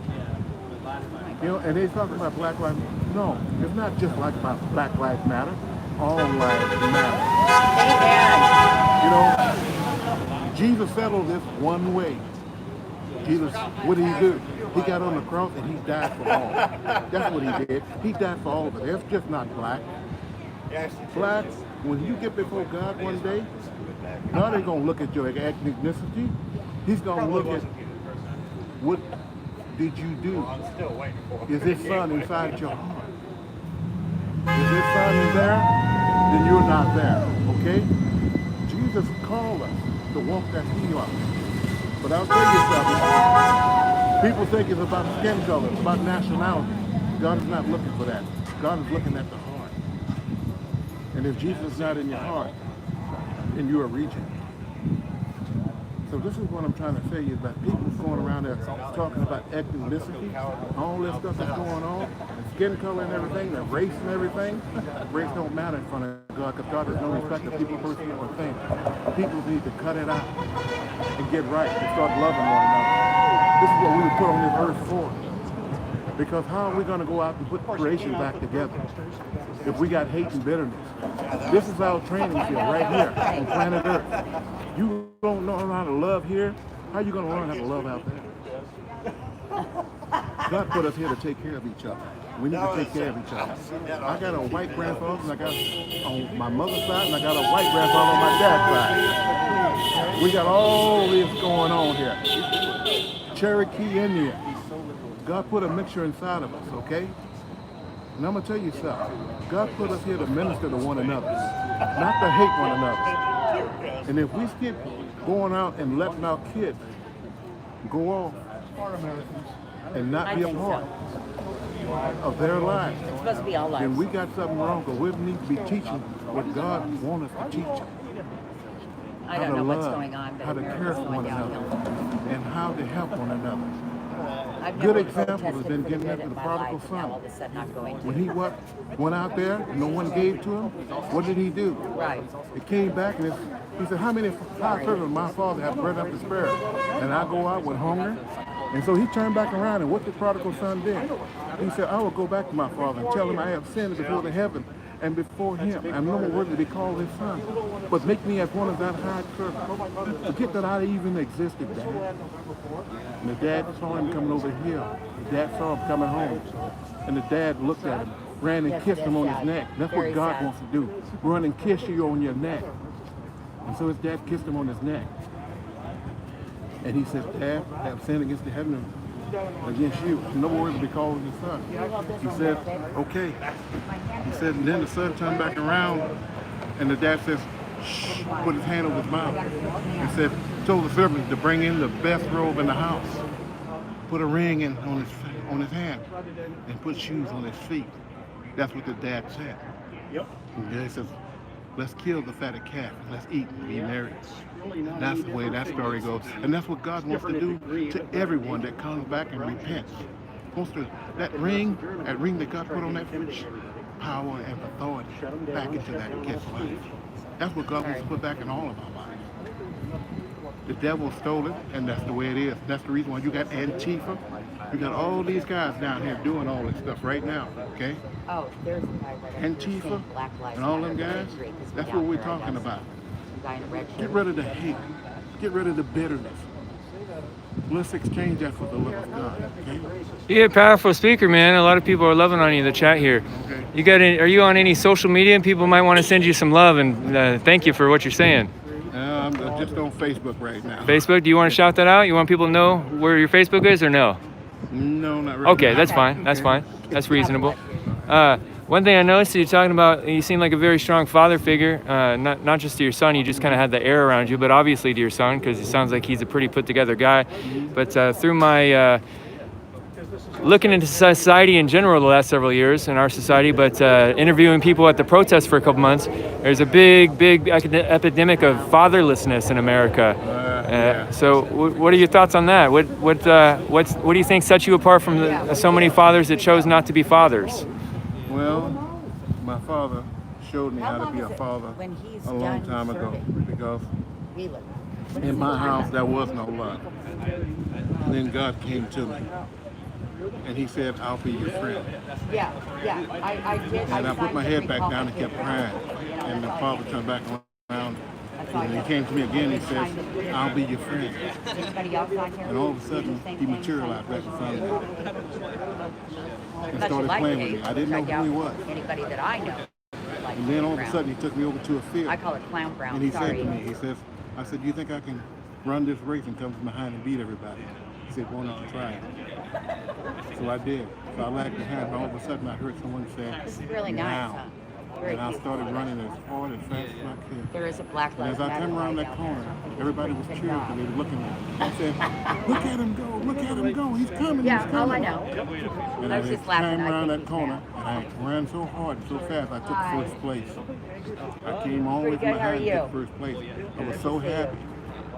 You know, and they talking about Black Lives. No, it's not just like about Black Lives Matter. All lives matter. You know, Jesus settled this one way. Jesus, what did he do? He got on the cross and he died for all. That's what he did. He died for all of it. It's just not black. Black, when you get before God one day, God ain't gonna look at your ethnicity. He's gonna look at what did you do? Is this son inside your heart? If this son is there, then you're not there. Okay? Jesus called us to walk that heel. But I'll tell you something. People think it's about skin color, it's about nationality. God is not looking for that. God is looking at the heart. And if Jesus is not in your heart, then you're a reject. So this is what I'm trying to tell you about people going around there talking about ethnicity, all this stuff that's going on, and skin color and everything, and race and everything. Race don't matter in front of God because God has no respect of people, person, or thing. People need to cut it out and get right and start loving one another. This is what we were put on this earth for. Because how are we going to go out and put creation back together if we got hate and bitterness? This is our training field right here on planet Earth. You don't know how to love here, how are you going to learn how to love out there? God put us here to take care of each other. We need to take care of each other. I got a white grandfather and I got on my mother's side and I got a white grandfather on my dad's side. We got all this going on here. Cherokee Indian. God put a mixture inside of us, okay? And I'm going to tell you something. God put us here to minister to one another, not to hate one another. And if we keep going out and letting our kids go off and not be a part, of their lives, It's supposed to be all then lives. we got something wrong, because we need to be teaching what God wants us to teach them. I don't know what's going on, but how to care America's for one going another, downhill. and how to help one another. I've Good never example has protested been for given good to in the my prodigal life, now son. all of a sudden I'm going to. When he went out there and no one gave to him, what did he do? Right. He came back and he said, how many five servants of my father have bread up to spare? And I go out with hunger? And so he turned back around, and what the prodigal son did? He said, I will go back to my father and tell him I have sinned before the heaven and before him. I'm no more worthy to be called his son. But make me as one of that high servant. Forget that I even existed, Dad. And the dad saw him coming over here. The dad saw him coming home. And the dad looked at him, ran and kissed him on his neck. That's what God wants to do. Run and kiss you on your neck. And so his dad kissed him on his neck. And he said, Dad, I have sinned against the heaven and against you. I'm no worthy to be called his son. He said, okay. He said, and then the son turned back around, and the dad says, shh, put his hand over his mouth. And said, told the servants to bring in the best robe in the house, put a ring in on his hand, and put shoes on his feet. That's what the dad said. Yep. And the dad says, let's kill the fatted calf, and let's eat and be merry. And that's the way that story goes. And that's what God wants to do to everyone that comes back and repents. Wants to, that ring that God put on that fish, power and authority back into that kid's life. That's what God wants to put back in all of our lives. The devil stole it, and that's the way it is. That's the reason why you got Antifa. You got all these guys down here doing all this stuff right now, okay? Oh, there's a guy right there Antifa saying Black Lives and all Matter, them but I guys, agree, 'cause we that's down what we're here, I talking know about. some guy in a red Get shirt. rid of the hate. Get rid of the bitterness. Let's exchange that for the love of God, okay? You're a powerful speaker, man. A lot of people are loving on you in the chat here. Okay. You got any, are you on any social media? People might want to send you some love and thank you for what you're saying. I'm just on Facebook right now. Facebook, do you want to shout that out? You want people to know where your Facebook is or no? No, not really. Okay, that's fine. That's fine. That's reasonable. One thing I noticed you're talking about, you seem like a very strong father figure, not just to your son, you just kind of had the air around you, but obviously to your son, because it sounds like he's a pretty put together guy. But through my looking into society in general the last several years in our society, but interviewing people at the protests for a couple months, there's a big epidemic of fatherlessness in America. So what are your thoughts on that? What do you think sets you apart from so many fathers that chose not to be fathers? Well, my father showed me how to be a father a long time ago, because in my house there was no love. And then God came to me and he said, I'll be your friend. Yeah, I did. And I put my head back down and kept crying. And the father turned back around and he came to me again and he says, I'll be your friend. And all of a sudden he materialized right in front of me and started playing with me. I didn't know who he was. Anybody that I know. And then all of a sudden he took me over to a field. I call it Clown Brown. And he said to me, he says, I said, do you think I can run this race and come from behind and beat everybody? He said, why don't you try it? So I did. So I lagged behind, and all of a sudden I heard someone say, This is really nice, now. huh? And I started running as hard and fast as I could. There is a Black And Lives as I Matter come around right that down corner, there. everybody was cheering because they were looking at me. I said, look at him go, look at him go, he's coming, Yeah, he's coming. oh, I know. And I was just laughing. came I around think that he's corner, mad. and I ran so hard and so fast, I took Hi. first place. I came all the way Pretty from good, how are behind and you? took first place. I was so happy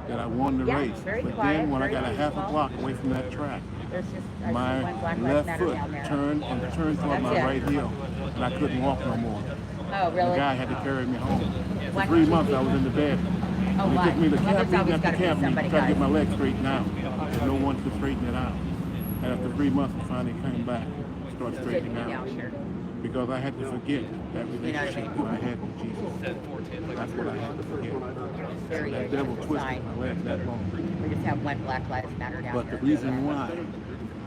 that I won the Yeah, race. very But quiet, then when I very got a half a peaceful. block away from that track, There's just, I see my one Black Lives left Matter foot down there. turned toward my That's it. right heel, and I couldn't walk no more. Oh, The really? guy had to carry me home. For What? 3 months I was in the bed. Oh, And he why? took me to Well, camp there's meeting always after gotta be camp meeting somebody, to try to get guys. my legs straightened out. No one could straighten it out. And after 3 months I finally came back and started straightening Yeah, out. sure. Because I had to forget that relationship that I had with Jesus. That's what I had to forget. Very That devil twisted my legs that long. We just have one Black Lives Matter down But here. the reason why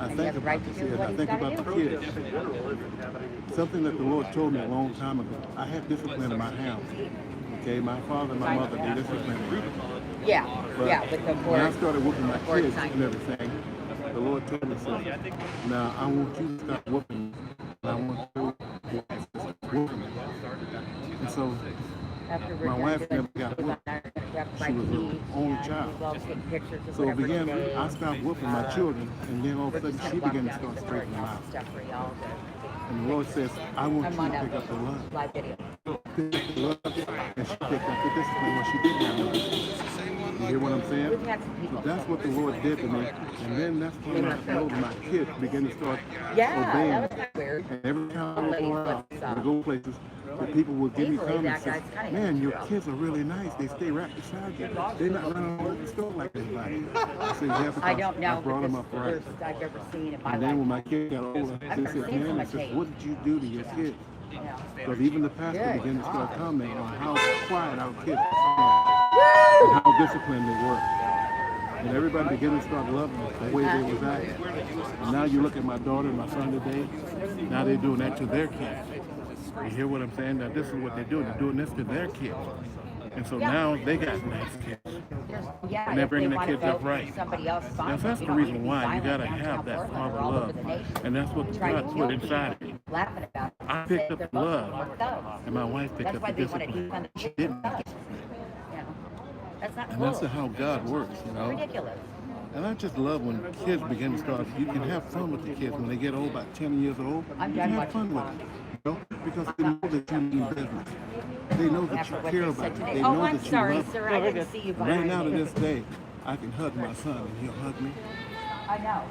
I And you think have the right about to this do is what I he's think gotta about the do. kids. Something that the Lord told me a long time ago. I had discipline in my house. Okay, my father and my mother, they disciplined me. Yeah, But yeah, with the when I board. started whooping my board kids sign. and everything, the Lord told me something. Now I want you to stop whooping me. I want you to whooping me. And so After we're my done wife doing never got this, whooped. I'm gonna grab She my was the keys, only and child. we'll take pictures of So whatever again, today. I stopped whooping my children, and then all of a We're sudden just she gonna walk began to down start to the straightening them courthouse out. and stuff for y'all to And the Lord says, I want I'm you on to a pick up the love. live video. Pick up the love. And she picked up the discipline when she didn't have no discipline. You hear what I'm saying? We've had some people. So that's what the Lord did to me. And then that's when my kids begin to start Yeah, obeying. that was kind of weird. And every time I Lady go out, flips, I go places, the people will give me easily comments. that guy's kinda Man, your in kids are really nice. They stay right beside you. They're not running all over the store like anybody. I said, yeah, because I don't know. I brought them up This right. is the worst I've ever seen in my And then when life. my kids got older, I've they never said, seen so man, much hate. what did you do to your kids? Yeah. Because even the pastor Good. began to start commenting on how quiet our kids are and how disciplined they were. And everybody began to start loving the way they was acting. And now you look at my daughter and my son today, now they're doing that to their kids. You hear what I'm saying? Now this is what they're doing. They're doing this to their kids. And so now they got nice kids. Yeah, And they're if bringing they the wanna kids vote up right. for somebody else, fine. Now that's You the don't need reason to be why you violent gotta downtown have that Portland father or all over love. the nation. And that's what Trying to God kill put inside of people, me. laughing about it. I picked up They're the both love, thugs. and my wife picked That's up why the they want to discipline. defund the She chicken didn't. thugs. You know, that's not And cool. that's how God works, you know. Ridiculous. And I just love when kids begin to start, you can have fun with the kids when they get old, about 10 years old. I'm You done can have watching fun with porn. them, you know, because they know that you mean business. They know that After you what care they about said them. today. They Oh, know I'm that you sorry, love them. sir. I didn't see you Right behind now to me. this day, I can hug my son and he'll hug me. I know.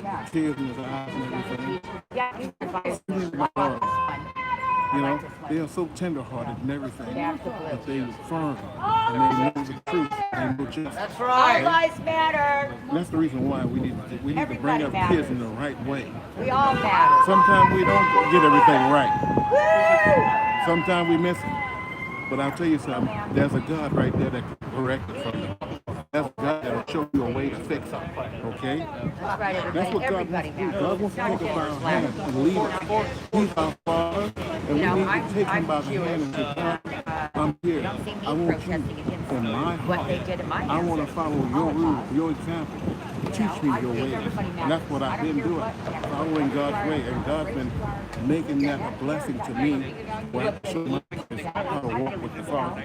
Yeah. Tears in his eyes and everything. Yeah, he's advised. My Lord. You know, this they are so tender-hearted and everything, Back to blue. but they firm and they know the truth and they know justice. That's right. All lives matter. And that's the reason why we need to bring Everybody up matters. kids in the right way. We all matter. Sometimes we don't get everything right. Sometimes we miss it. But I'll tell you something, there's a God right there that can correct it from you. There's a God that'll show you a way to fix it. Okay? That's right, everybody. That's what God Everybody wants to do. matters. God wants to Not take us by our genders hand matter. and lead us. He's our Father, and we You know, need to I'm- take I'm him by the Jewish, hand and say, God, and, I'm here. You don't see me I want you protesting against in my what heart. they did in my I want to house. follow your rules, your example. Teach me your way. And that's what I've been doing, following God's way. And God's been making that a blessing to me. Where I so much how to walk with the Father.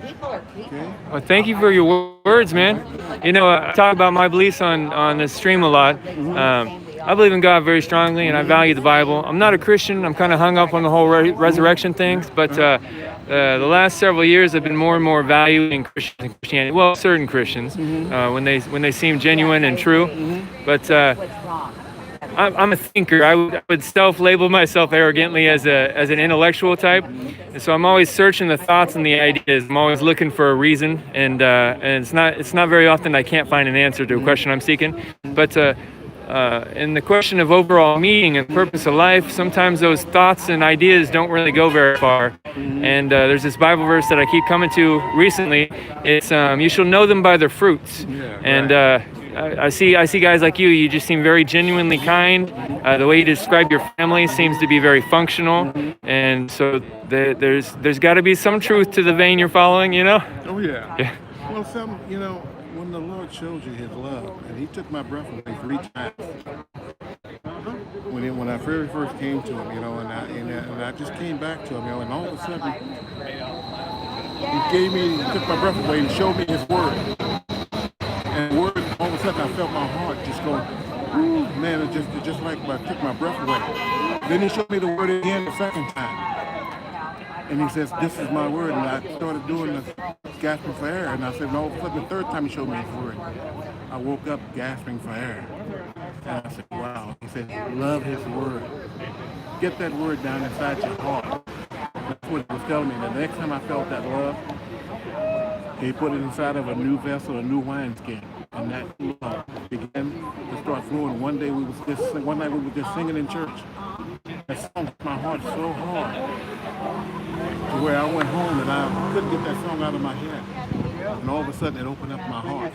People are people. Okay? Well, thank you for your words, man. You know, I talk about my beliefs on this stream a lot. I believe in God very strongly, and I value the Bible. I'm not a Christian. I'm kind of hung up on the whole resurrection things, but the last several years I've been more and more valuing Christianity. Well, certain Christians, when they seem genuine and true. But I'm a thinker. I would self-label myself arrogantly as an intellectual type, and so I'm always searching the thoughts and the ideas. I'm always looking for a reason, and it's not very often I can't find an answer to a question I'm seeking. But in the question of overall meaning and purpose of life, sometimes those thoughts and ideas don't really go very far. And there's this Bible verse that I keep coming to recently. It's you shall know them by their fruits. And I see guys like you. You just seem very genuinely kind. The way you describe your family seems to be very functional. And so there's got to be some truth to the vein you're following, you know? Oh, yeah. Yeah. Well, you know, when the Lord shows you his love, and he took my breath away 3 times. When I very first came to him, you know, and I just came back to him, you know, and all of a sudden, he took my breath away and showed me his word. And the word, all of a sudden, I felt my heart just go, ooh, man, it just like I took my breath away. Then he showed me the word again the second time. And he says, this is my word. And I started doing the gasping for air. And I said, and all of a sudden, the third time he showed me his word, I woke up gasping for air. And I said, wow. He said, love his word. Get that word down inside your heart. That's what he was telling me. And the next time I felt that love, he put it inside of a new vessel, a new wineskin. And that love began to start flowing. One night we were just singing in church. That song hit my heart so hard to where I went home and I couldn't get that song out of my head. And all of a sudden it opened up my heart.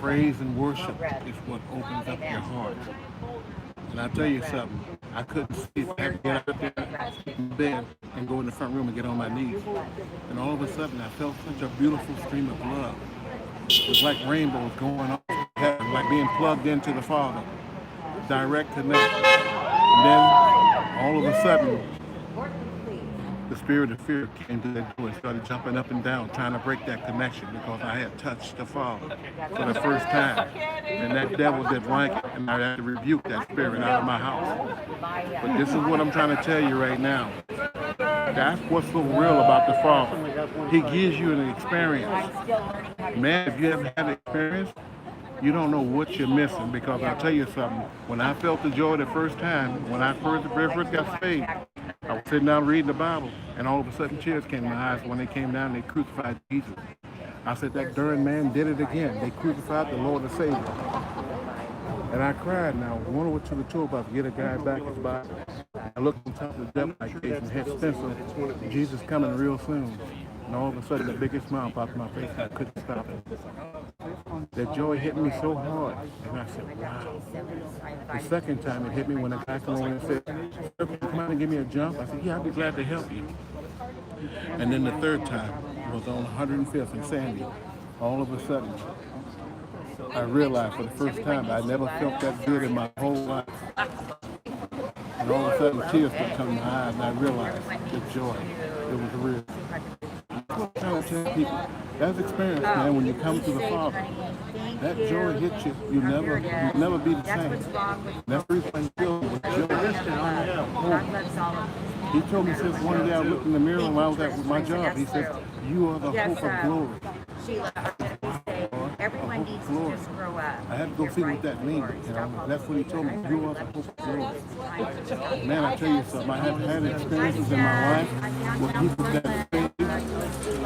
Praise and worship is what opens up your heart. And I tell you something, I couldn't sleep. I had to get out there in bed and go in the front room and get on my knees. And all of a sudden I felt such a beautiful stream of love. It was like rainbows going off in heaven, like being plugged into the Father. Direct connect. And then all of a sudden, the spirit of fear came to that door and started jumping up and down, trying to break that connection because I had touched the Father for the first time. And that devil did blanket, and I had to rebuke that spirit out of my house. But this is what I'm trying to tell you right now. That's what's so real about the Father. He gives you an experience. Man, if you haven't had an experience, you don't know what you're missing, because I'll tell you something. When I felt the joy the first time, when I very first got saved, I was sitting down reading the Bible, and all of a sudden tears came in my eyes. When they came down, they crucified Jesus. I said, that darn man did it again. They crucified the Lord and Savior. And I cried. Now, one over to the tour bus, get a guy back his Bible. I looked on top of the devil like this and had stencil, Jesus coming real soon. And all of a sudden, the biggest smile popped in my face, and I couldn't stop it. That joy hit me so hard, and I said, wow. The second time it hit me when the guy came over and said, come out and give me a jump. I said, yeah, I'd be glad to help you. And then the third time was on 105th and Sandy. All of a sudden, I realized for the first time I never felt that good in my whole life. And all of a sudden, tears would come in my eyes, and I realized the joy. It was real. I'm trying to tell people, that's experience, man. When you come to the Father, that joy hits you. You'll never be the same. That's the reason I'm filled with joy. He told me, since one day I looked in the mirror when I was at my job, he said, you are the hope of glory. Everyone needs to just grow up. I had to go see what that means. You know? That's what he told me. You are the hope of glory. Man, I tell you something. I have had experiences in my life where people got saved.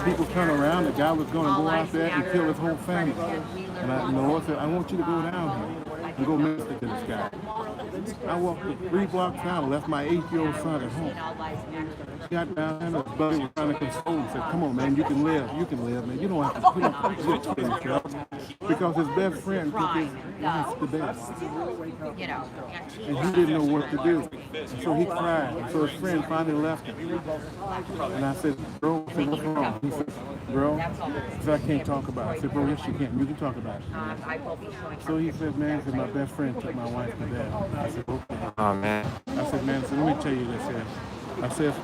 People turn around. The guy was going to go out there and kill his whole family. And the Lord said, I want you to go down here and go minister to this guy. I walked 3 blocks down and left my 8-year-old son at home. He got down there and his buddy was trying to console him. Said, come on, man, you can live, man. You don't have to kill yourself. Because his best friend took his wife to bed. And he didn't know what to do. And so he cried. And so his friend finally left him. And I said, bro, what's wrong? He said, bro, I can't talk about it. I said, bro, yes, you can. You can talk about it. So he said, man, my best friend took my wife to bed. I said, okay. Oh, man. I said, man, let me tell you this here. I said,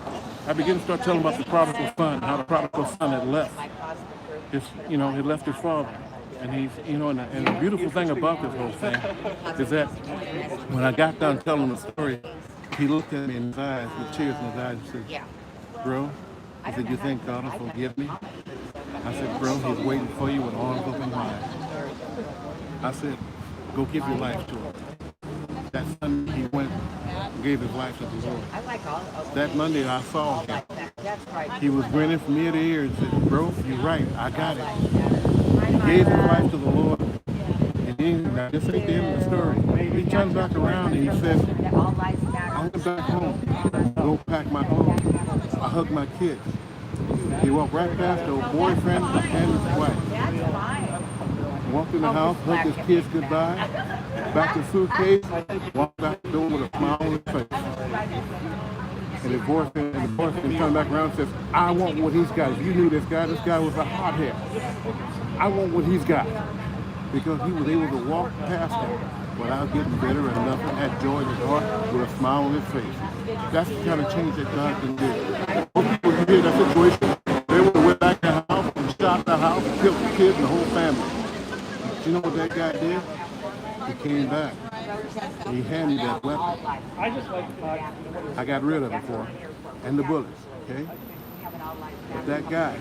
I began to start telling about the prodigal son, how the prodigal son had left. He left his father. And he's, and the beautiful thing about this whole thing is that when I got done telling the story, he looked at me in his eyes with tears in his eyes and said, bro, he said, you think God will forgive me? I said, bro, he's waiting for you with arms open wide. I said, go give your life to him. That Sunday he went and gave his life to the Lord. That Monday I saw him. He was grinning from ear to ear and said, bro, you're right, I got it. He gave his life to the Lord. And then, this ain't the end of the story. He turned back around and he said, I went back home, go pack my clothes. I hugged my kids. He walked right past the boyfriend and his wife. Walked in the house, hugged his kids goodbye, back the suitcase, walked out the door with a smile on his face. And the boyfriend turned back around and says, I want what he's got. If you knew this guy was a hothead. I want what he's got. Because he was able to walk past him without getting bitter and nothing, had joy in his heart with a smile on his face. That's the kind of change that God can do. Most people hear that situation, they would have went back to the house and shot the house, killed the kids and the whole family. But you know what that guy did? He came back. He handed me that weapon. I got rid of it for him. And the bullets, okay? But that guy,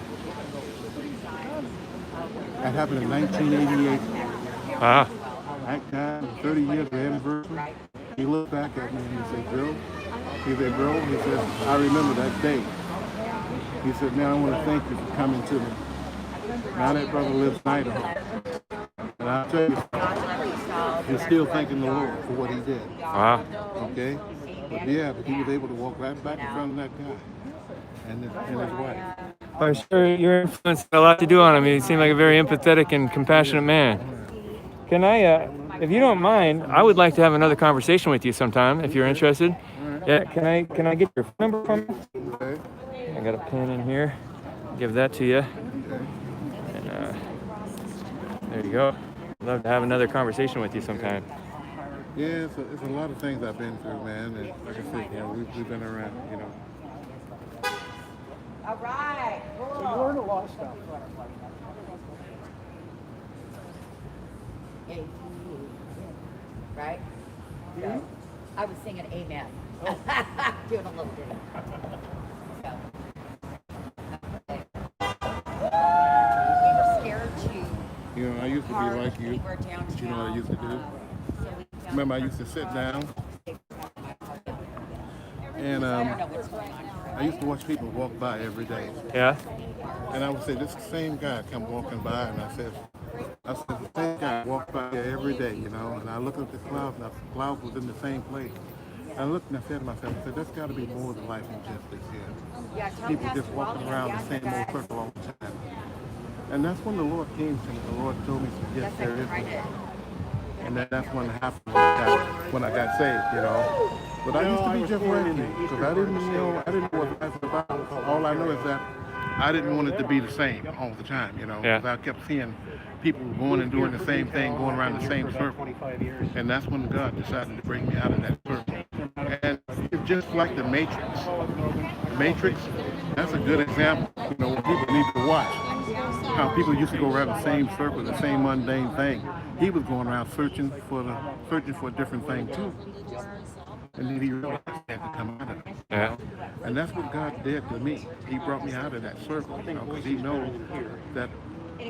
that happened in 1988. Wow. That time, 30 years of anniversary, he looked back at me and he said, bro, he said, I remember that day. He said, man, I want to thank you for coming to me. Now that brother lives in Idaho. And I'll tell you, he's still thanking the Lord for what he did. Wow. Okay? But he was able to walk right back in front of that guy and his wife. I'm sure your influence had a lot to do on him. He seemed like a very empathetic and compassionate man. Can I, if you don't mind, I would like to have another conversation with you sometime, if you're interested. Yeah, can I get your phone number from you? Okay. I got a pen in here. Give that to you. And there you go. I'd love to have another conversation with you sometime. Yeah, it's a lot of things I've been through, man. And like I said, we've been around, All right. So you learn a lot of stuff. Right? So, I was singing amen. Doing a little bit. So. We were scared to. You know, I used to be like you. We were downtown. But you know what I used to do? So we Remember, I used to sit down and I used to watch people walk by every day. Yeah. And I would say, this same guy come walking by, and I said, the same guy walked by here every day, you know. And I looked at the clouds, and the clouds was in the same place. I looked and I said to myself, there's got to be more to life than just this here. People just walking around the same old circle all the time. And that's when the Lord came to me. The Lord told me, yes, there is one. And that's when it happened when I got saved, you know. But I used to be just like you, because I didn't know what life was about. All I know is that I didn't want it to be the same all the time, you know. Because I kept seeing people going and doing the same thing, going around the same circle. And that's when God decided to bring me out of that circle. And it's just like the Matrix. The Matrix, that's a good example, you know, what people need to watch. How people used to go around the same circle, the same mundane thing. He was going around searching for a different thing too. And then he realized he had to come out of it. Yeah. And that's what God did to me. He brought me out of that circle, you know, because he knows that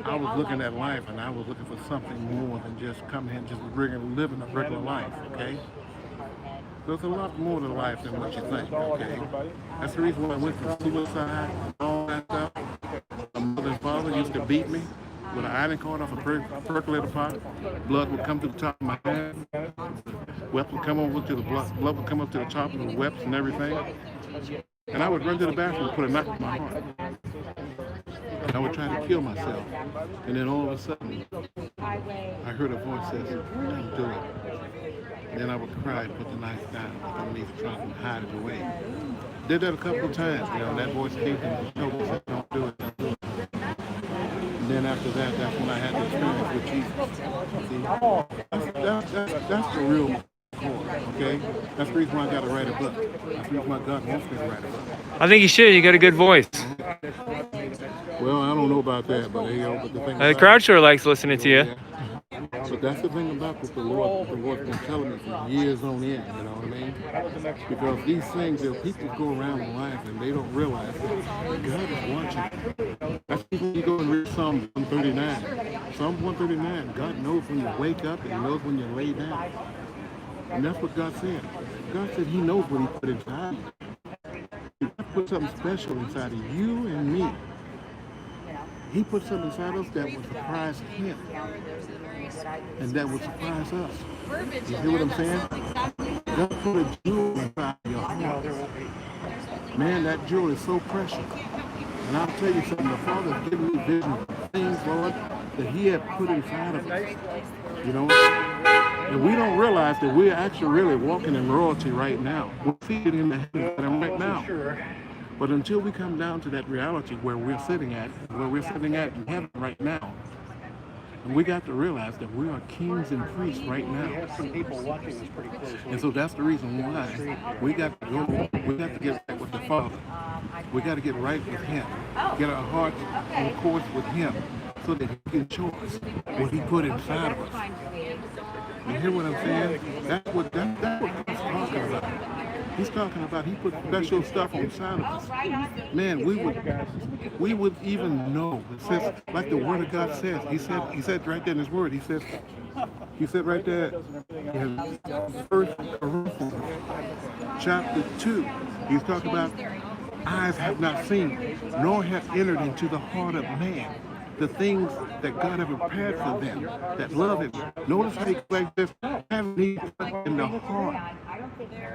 I was looking at life and I was looking for something more than just coming here and just living a regular life, okay? There's a lot more to life than what you think, okay? That's the reason why I went through suicide and all that stuff. My mother and father used to beat me with an iron cord off a percolator pot. Blood would come to the top of my hand. Wet would come over to the blood would come up to the top of the webs and everything. And I would run to the bathroom and put a knife in my heart. And I would try to kill myself. And then all of a sudden, I heard a voice say, don't do it. And then I would cry and put the knife down underneath the trunk and hide it away. Did that a couple of times, you know, that voice came to me and told me, don't do it, don't do it. And then after that, that's when I had the experience with Jesus. See, that's the real core, okay? That's the reason why I got to write a book. That's the reason why God wants me to write a book. I think you should. You got a good voice. Well, I don't know about that, but, you know, but the thing The crowd sure likes listening to you. But that's the thing about what the Lord's been telling me for years on end, you know what I mean? Because these things, people go around in life and they don't realize that God is watching. That's when you go and read Psalm 139. Psalm 139, God knows when you wake up and He knows when you lay down. And that's what God said. God said He knows what He put inside you. He put something special inside of you and me. He put something inside us that would surprise Him. And that would surprise us. You hear what I'm saying? God put a jewel inside your heart. Man, that jewel is so precious. And I'll tell you something, the Father's given me vision of things, Lord, that He had put inside of us. You know? And we don't realize that we're actually really walking in royalty right now. We're seated in the heavens right now. But until we come down to that reality where we're sitting at in heaven right now, and we got to realize that we are kings and priests right now. And so that's the reason why we got to get right with the Father. We got to get right with Him. Get our hearts on course with Him so that He can show us what He put inside of us. You hear what I'm saying? That's what He's talking about. He's talking about He put special stuff inside of us. Man, we would even know. It says, like the Word of God says. He said right there in His Word. He said right there in 1 Corinthians chapter 2. He's talking about eyes have not seen, nor have entered into the heart of man the things that God has prepared for them that love Him. Notice how He like this, having He put in the heart.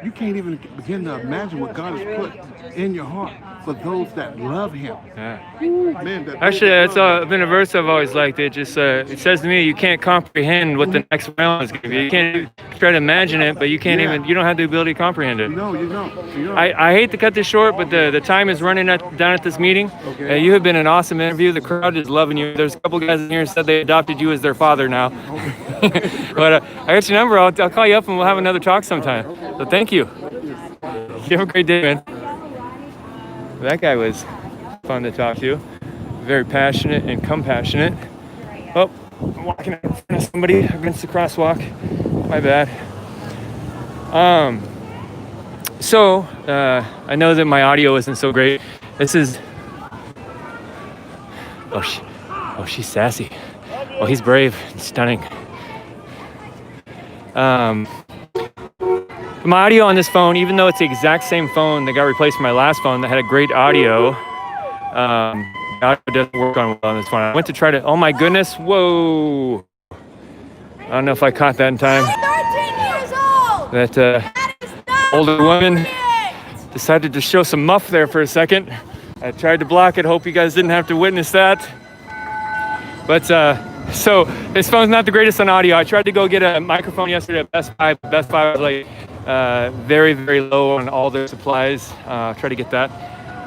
You can't even begin to imagine what God has put in your heart for those that love Him. Yeah. Ooh, man, Actually, that's been a verse I've always liked. It just it says to me, you can't comprehend what the next round is going to be. You can't try to imagine it, but you can't even. You don't have the ability to comprehend it. No, you don't. I hate to cut this short, but the time is running down at this meeting. Okay. You have been an awesome interview. The crowd is loving you. There's a couple guys in here who said they adopted you as their father now. But I got your number. I'll call you up and we'll have another talk sometime. So thank you. You have a great day, man. That guy was fun to talk to. Very passionate and compassionate. Oh, I'm walking out in front of somebody against the crosswalk. My bad. So I know that my audio isn't so great. This is. Oh, she's sassy. Oh, he's brave and stunning. My audio on this phone, even though it's the exact same phone that got replaced from my last phone that had a great audio, the audio doesn't work on well on this phone. I went to try to. Oh my goodness! Whoa! I don't know if I caught that in time. 13 years old! That older woman decided to show some muff there for a second. I tried to block it. Hope you guys didn't have to witness that. But so this phone's not the greatest on audio. I tried to go get a microphone yesterday at Best Buy. Best Buy was like very, very low on all their supplies. Try to get that.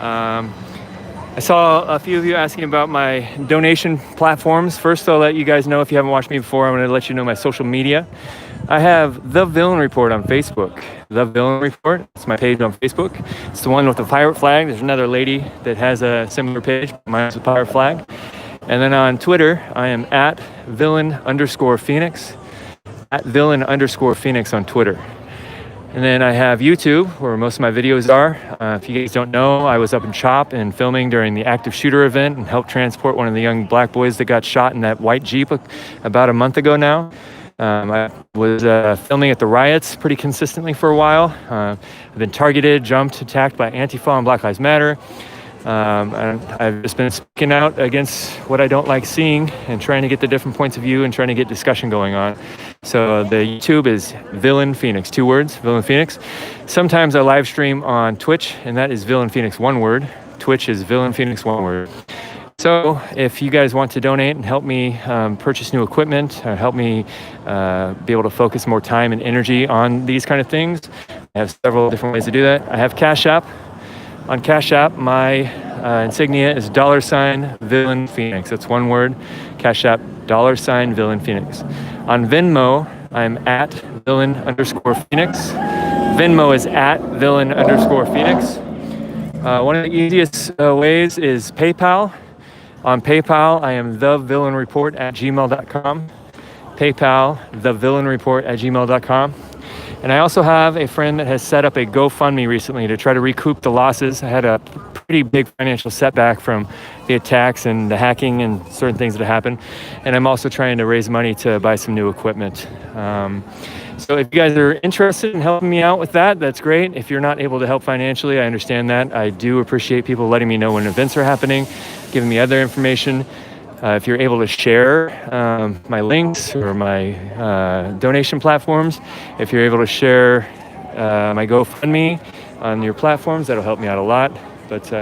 I saw a few of you asking about my donation platforms. First, I'll let you guys know, if you haven't watched me before, I'm going to let you know my social media. I have The Villain Report on Facebook. The Villain Report, it's my page on Facebook. It's the one with the pirate flag. There's another lady that has a similar page. Mine's a pirate flag. And then on Twitter, I am at villain_Phoenix. At villain_Phoenix on Twitter. And then I have YouTube, where most of my videos are. If you guys don't know, I was up in CHOP and filming during the active shooter event and helped transport one of the young black boys that got shot in that white Jeep about a month ago now. I was filming at the riots pretty consistently for a while. I've been targeted, jumped, attacked by Antifa and Black Lives Matter. And I've just been speaking out against what I don't like seeing and trying to get the different points of view and trying to get discussion going on. So the YouTube is VillainPhoenix, 2 words, VillainPhoenix. Sometimes I live stream on Twitch, and that is VillainPhoenix, 1 word. Twitch is VillainPhoenix, 1 word. So if you guys want to donate and help me purchase new equipment, or help me be able to focus more time and energy on these kind of things, I have several different ways to do that. I have Cash App. On Cash App, my insignia is $VillainPhoenix. That's 1 word. Cash App, $VillainPhoenix. On Venmo, I'm at villain_Phoenix. Venmo is at villain_Phoenix. One of the easiest ways is PayPal. On PayPal, I am thevillainreport@gmail.com. PayPal, thevillainreport@gmail.com. And I also have a friend that has set up a GoFundMe recently to try to recoup the losses. I had a pretty big financial setback from the attacks and the hacking and certain things that happened. And I'm also trying to raise money to buy some new equipment. So if you guys are interested in helping me out with that, that's great. If you're not able to help financially, I understand that. I do appreciate people letting me know when events are happening, giving me other information. If you're able to share my links or my donation platforms, if you're able to share my GoFundMe on your platforms, that'll help me out a lot. But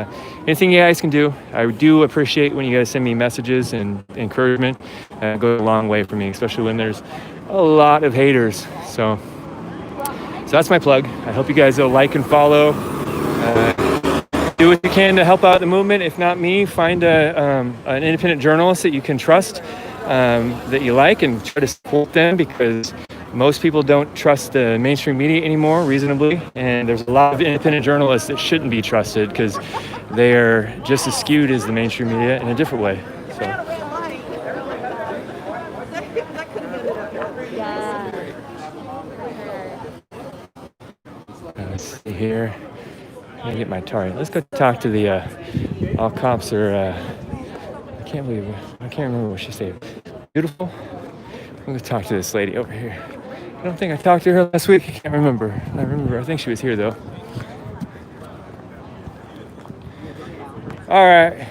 anything you guys can do, I do appreciate when you guys send me messages and encouragement. It goes a long way for me, especially when there's a lot of haters. So that's my plug. I hope you guys will like and follow. Do what you can to help out the movement. If not me, find an independent journalist that you can trust, that you like, and try to support them, because most people don't trust the mainstream media anymore, reasonably. And there's a lot of independent journalists that shouldn't be trusted because they are just as skewed as the mainstream media in a different way. So. Let's see here. Let me get my target. Let's go talk to the all cops are I can't remember what she said. Beautiful. I'm gonna talk to this lady over here. I don't think I talked to her last week. I can't remember. I think she was here though. All right.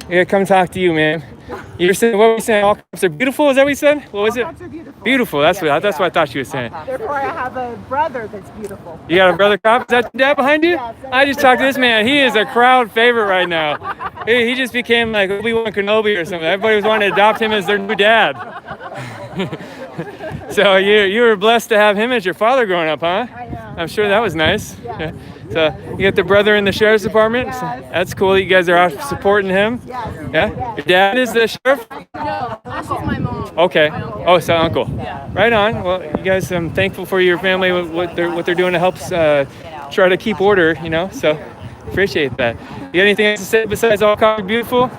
Yeah, come talk to you, man. You're saying, what were you saying? All cops are beautiful? Is that what you said? What was it? All cops are beautiful. Beautiful. That's what I thought she was saying. Therefore, I have a brother that's beautiful. You got a brother cop? Is that your dad behind you? Yes. I just talked to this man. He is a crowd favorite right now. He just became like Obi-Wan Kenobi or something. Everybody was wanting to adopt him as their new dad. So you were blessed to have him as your father growing up, huh? I am. I'm sure that was nice. Yes. Yeah. So you got the brother in the sheriff's department? Yes. So that's cool. You guys are out supporting him? Yes. Yeah? Your dad is the sheriff? No, this is my mom. Okay. Oh, so uncle. Right on. Well, you guys, I'm thankful for your family, what they're doing to help try to keep order, you know. So appreciate that. You got anything else to say besides all cops are beautiful?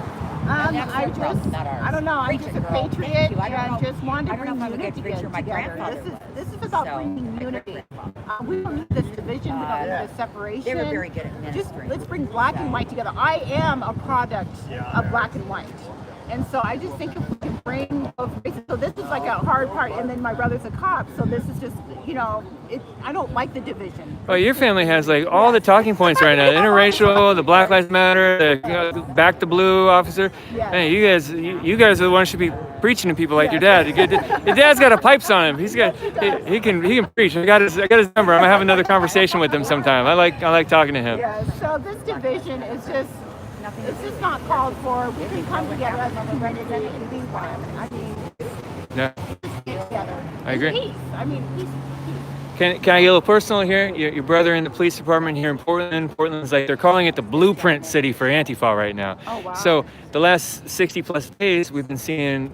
I don't know. I'm just a patriot and just wanted to bring unity together. This is about bringing unity. We don't need this division. We don't need this separation. They were very good at Just ministering. let's bring black and white together. I am a product of black and white. And so I just think if we can bring both races, so this is like a hard part, and then my brother's a cop, so this is just, you know, I don't like the division. Well, your family has like all the talking points right now. Interracial, the Black Lives Matter, the Back to Blue officer. Yes. Man, you guys are the ones who should be preaching to people like your dad. Your dad's got a pipes on him. He can preach. I got his number. I'm gonna have another conversation with him sometime. I like talking to him. Yeah. So this division is just. It's just not called for. We can come together as a community and be one. I mean, Yeah, just get together. I agree. Peace. I mean, peace. Can I get a little personal here? Your brother in the police department here in Portland. Portland's like, they're calling it the blueprint city for Antifa right now. Oh, wow. So the last 60 plus days, we've been seeing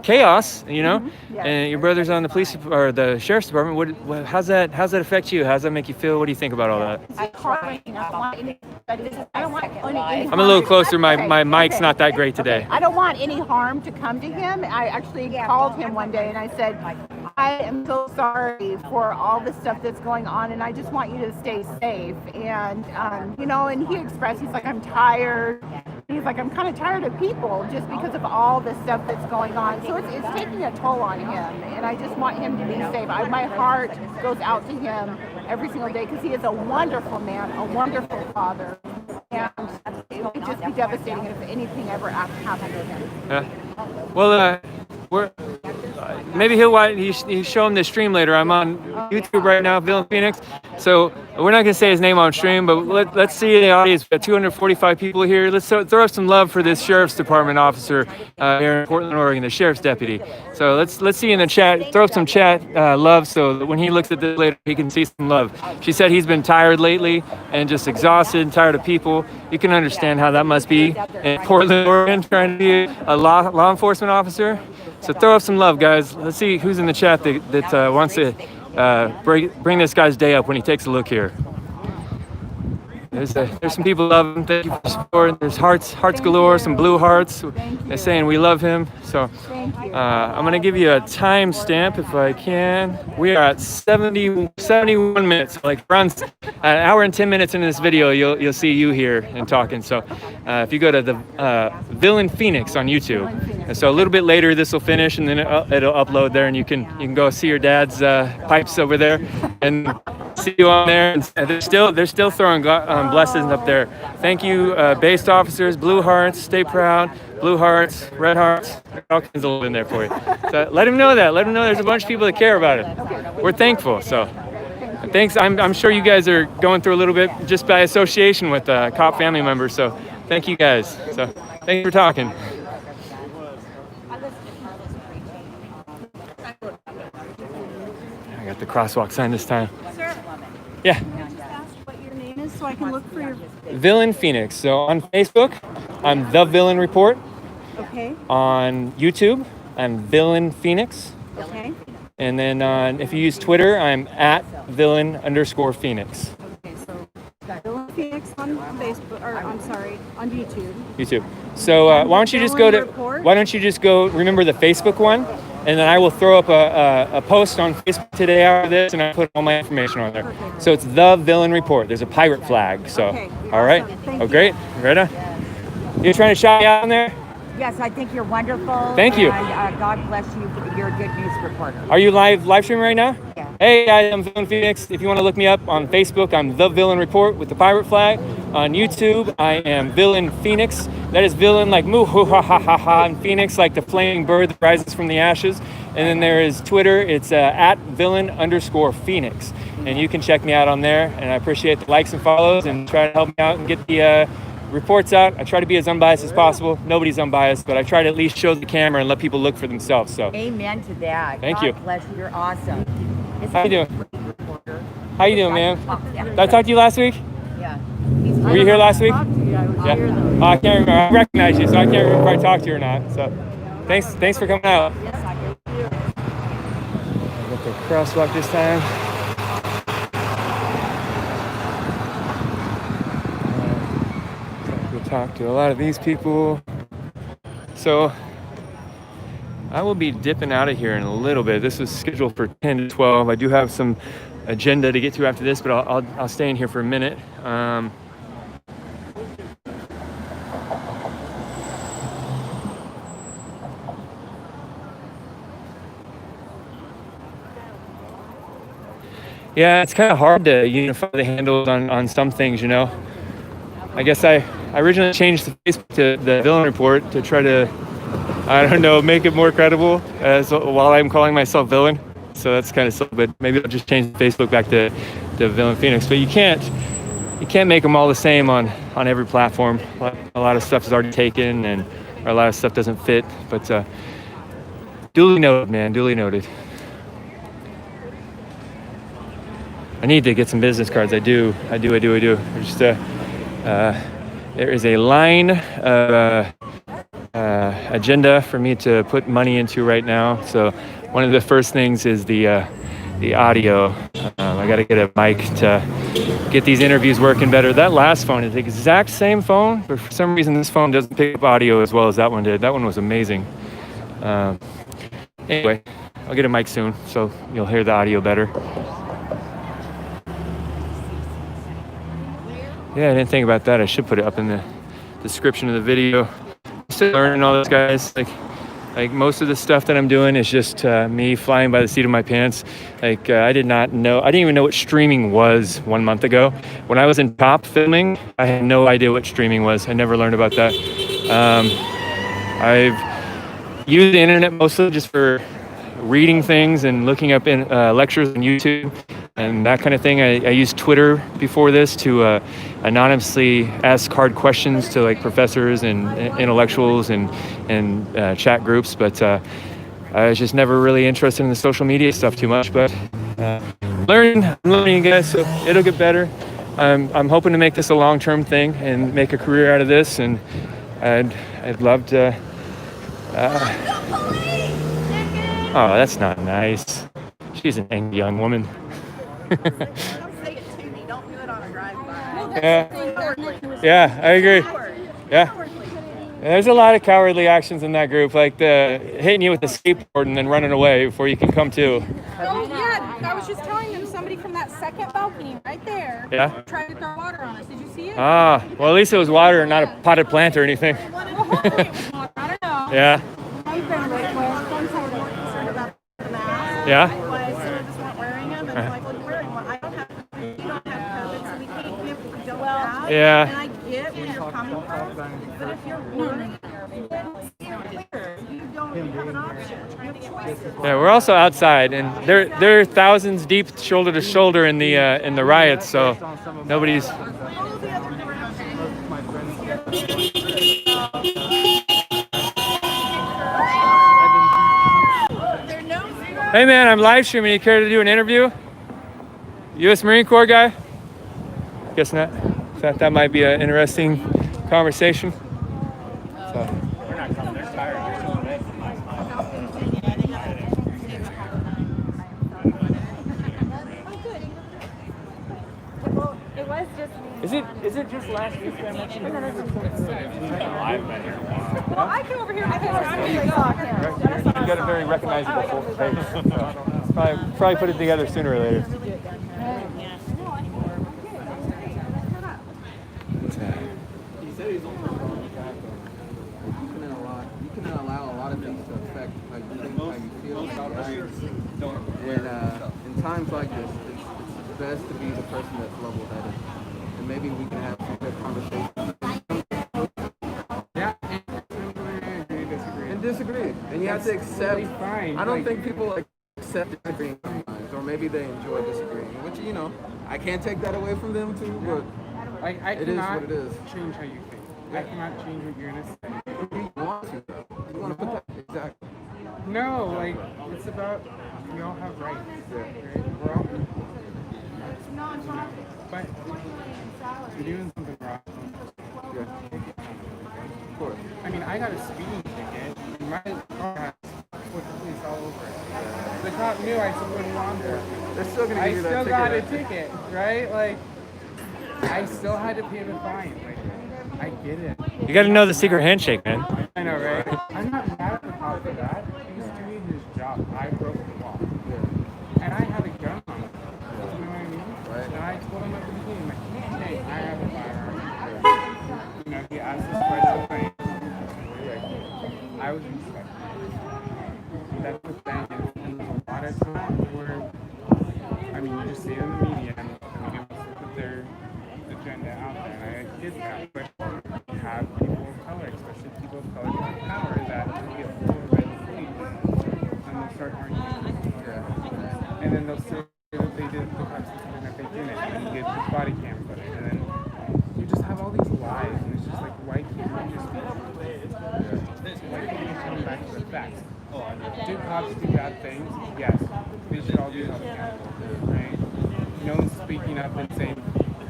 chaos, you know. Yes. And your brother's on the police or the sheriff's department. How's that affect you? How's that make you feel? What do you think about all that? I don't want any. I'm a little closer. My mic's not that great today. I don't want any harm to come to him. I actually called him one day and I said, I am so sorry for all the stuff that's going on, and I just want you to stay safe. And you know, and he expressed, he's like, I'm tired. He's like, I'm kind of tired of people just because of all the stuff that's going on. So it's taking a toll on him, and I just want him to be safe. My heart goes out to him every single day because he is a wonderful man, a wonderful father. And it would just be devastating if anything ever happened to him. Yeah. Well, maybe he'll show him the stream later. I'm on YouTube right now, VillainPhoenix. So we're not gonna say his name on stream, but let's see the audience. We got 245 people here. Let's throw some love for this sheriff's department officer here in Portland, Oregon, the sheriff's deputy. So let's see in the chat. Throw some chat love so that when he looks at this later, he can see some love. She said he's been tired lately and just exhausted and tired of people. You can understand how that must be in Portland, Oregon, trying to be a law enforcement officer. So throw up some love, guys. Let's see who's in the chat that wants to bring this guy's day up when he takes a look here. There's some people who love him. Thank you for the support. There's hearts galore, some blue hearts. They're saying we love him. So I'm gonna give you a time stamp if I can. We are at 71 minutes. Like around an hour and 10 minutes into this video, you'll see you here and talking. So if you go to the VillainPhoenix on YouTube, and so a little bit later this will finish, and then it'll upload there, and you can go see your dad's pipes over there, and see you on there. And they're still throwing blessings up there. Thank you, based officers, blue hearts, stay proud, blue hearts, red hearts, all kinds of love in there for you. So let him know that. Let him know there's a bunch of people that care about it. We're thankful. So thanks. I'm sure you guys are going through a little bit just by association with cop family members. So thank you guys. So thank you for talking. I got the crosswalk sign this time. Sir, Yeah. just ask what your name is so I can look for your. VillainPhoenix. So on Facebook, I'm The Villain Report. Okay. On YouTube, I'm VillainPhoenix. Okay. And then if you use Twitter, I'm at @villain_Phoenix. Okay. So VillainPhoenix on Facebook, or I'm sorry, on YouTube. YouTube. So why don't you just go remember the Facebook one, and then I will throw up a post on Facebook today after this, and I put all my information on there. Perfect. So it's The Villain Report. There's a pirate flag. So Okay, all right. awesome. Thank Oh, you. great. Right on. You trying to shout me out in there? Yes, I think you're wonderful. Thank you. And God bless you. You're a good news reporter. Are you live streaming right now? Yeah. Hey guys, I'm VillainPhoenix. If you want to look me up on Facebook, I'm The Villain Report with the pirate flag. On YouTube, I am VillainPhoenix. That is villain like moo hoo ha ha ha ha, and Phoenix like the flaming bird that rises from the ashes. And then there is Twitter. It's at @villain_Phoenix. And you can check me out on there. And I appreciate the likes and follows and try to help me out and get the reports out. I try to be as unbiased as possible. Nobody's unbiased, but I try to at least show the camera and let people look for themselves. So Amen to that. Thank God you. bless you. You're awesome. How you doing? How you doing, man? Yeah. Did I talk to you last week? Yeah. Were you here last week? Yeah. Oh, I can't remember. I recognize you, so I can't remember if I talked to you or not. So thanks for coming out. Yes, I do. I got the crosswalk this time. talk to a lot of these people. So I will be dipping out of here in a little bit. This was scheduled for 10 to 12. I do have some agenda to get to after this, but I'll stay in here for a minute. Yeah, it's kind of hard to unify the handles on some things, you know. I guess I originally changed the Facebook to the Villain Report to try to, I don't know, make it more credible while I'm calling myself Villain. So that's kind of silly, but maybe I'll just change Facebook back to VillainPhoenix. But you can't make them all the same on every platform. A lot of stuff is already taken, or a lot of stuff doesn't fit. But duly noted, man. Duly noted. I need to get some business cards. I do. There's just there is a line agenda for me to put money into right now. So one of the first things is the audio. I got to get a mic to get these interviews working better. That last phone is the exact same phone, but for some reason this phone doesn't pick up audio as well as that one did. That one was amazing. Anyway, I'll get a mic soon, so you'll hear the audio better. Yeah, I didn't think about that. I should put it up in the description of the video. I'm still learning all this, guys. Like most of the stuff that I'm doing is just me flying by the seat of my pants. I didn't even know what streaming was 1 month ago. When I was in top filming, I had no idea what streaming was. I never learned about that. I've used the internet mostly just for reading things and looking up in lectures on YouTube and that kind of thing. I used Twitter before this to anonymously ask hard questions to like professors and intellectuals and chat groups, but I was just never really interested in the social media stuff too much. But I'm learning, guys, so it'll get better. I'm hoping to make this a long-term thing and make a career out of this, and I'd love to. Oh, that's not nice. She's an angry young woman. Yeah, I agree. Yeah. There's a lot of cowardly actions in that group, like the hitting you with the skateboard and then running away before you can come to. Oh, yeah. I was just telling them somebody from that second balcony right there tried to throw water on us. Did you see it? Ah, well, at least it was water and not a potted plant or anything. Well, hopefully it was water. I don't know. Yeah. Yeah. Yeah. And I get where you're coming from, but if you're learning, you don't have an option. You have choices. Yeah, we're also outside, and they're thousands deep, shoulder to shoulder in the riots. So nobody's. Hey man, I'm live streaming. You care to do an interview? U.S. Marine Corps guy? Guess not. Thought that might be an interesting conversation. So. We're not coming. They're tired. Is it just last week I mentioned? I've been here a while. Well, I came over here because You got a very recognizable face. So probably put it together sooner or later. You can allow a lot of things to affect how you think, how you feel about others. And in times like this, it's best to be the person that's level-headed. And maybe we can have some good conversations. Yeah, and disagree. And you have to accept. I don't think people accept disagreeing sometimes, or maybe they enjoy disagreeing. Which, you know, I can't take that away from them too, but it is what it is. Change how you think. I cannot change what you're gonna say. You want to, though. You want to put that exactly. No, like it's about we all have rights. Right? We're all but you're doing something wrong. Of course. I mean, I got a speeding ticket, and my car has put the police all over it. The cop knew I still wouldn't wander. They're still gonna give you that ticket. I still got a ticket, right? Like, I still had to pay the fine. Like, I get it. You got to know the secret handshake, man. I know, right? I'm not mad at the cop for that. He's doing his job. I broke the law. And I had a gun on me. You know what I mean? Right. And I told him at the beginning, like, hey, I have a firearm. You know, he asked this question. I was respectful. That's the thing. And there's a lot of times where, I mean, you just see it in the media and they put their agenda out there. And I get that. But you have people of color, especially people of color have power, that get pulled by the police and they'll start arguing. And then they'll say that they did the cops and that they didn't. And then you get the body cam footage. And then you just have all these lies. And it's just like, why can't you just why can't you come back to the facts? Do cops do bad things? Yes. They should all be held accountable, right? No one's speaking up and saying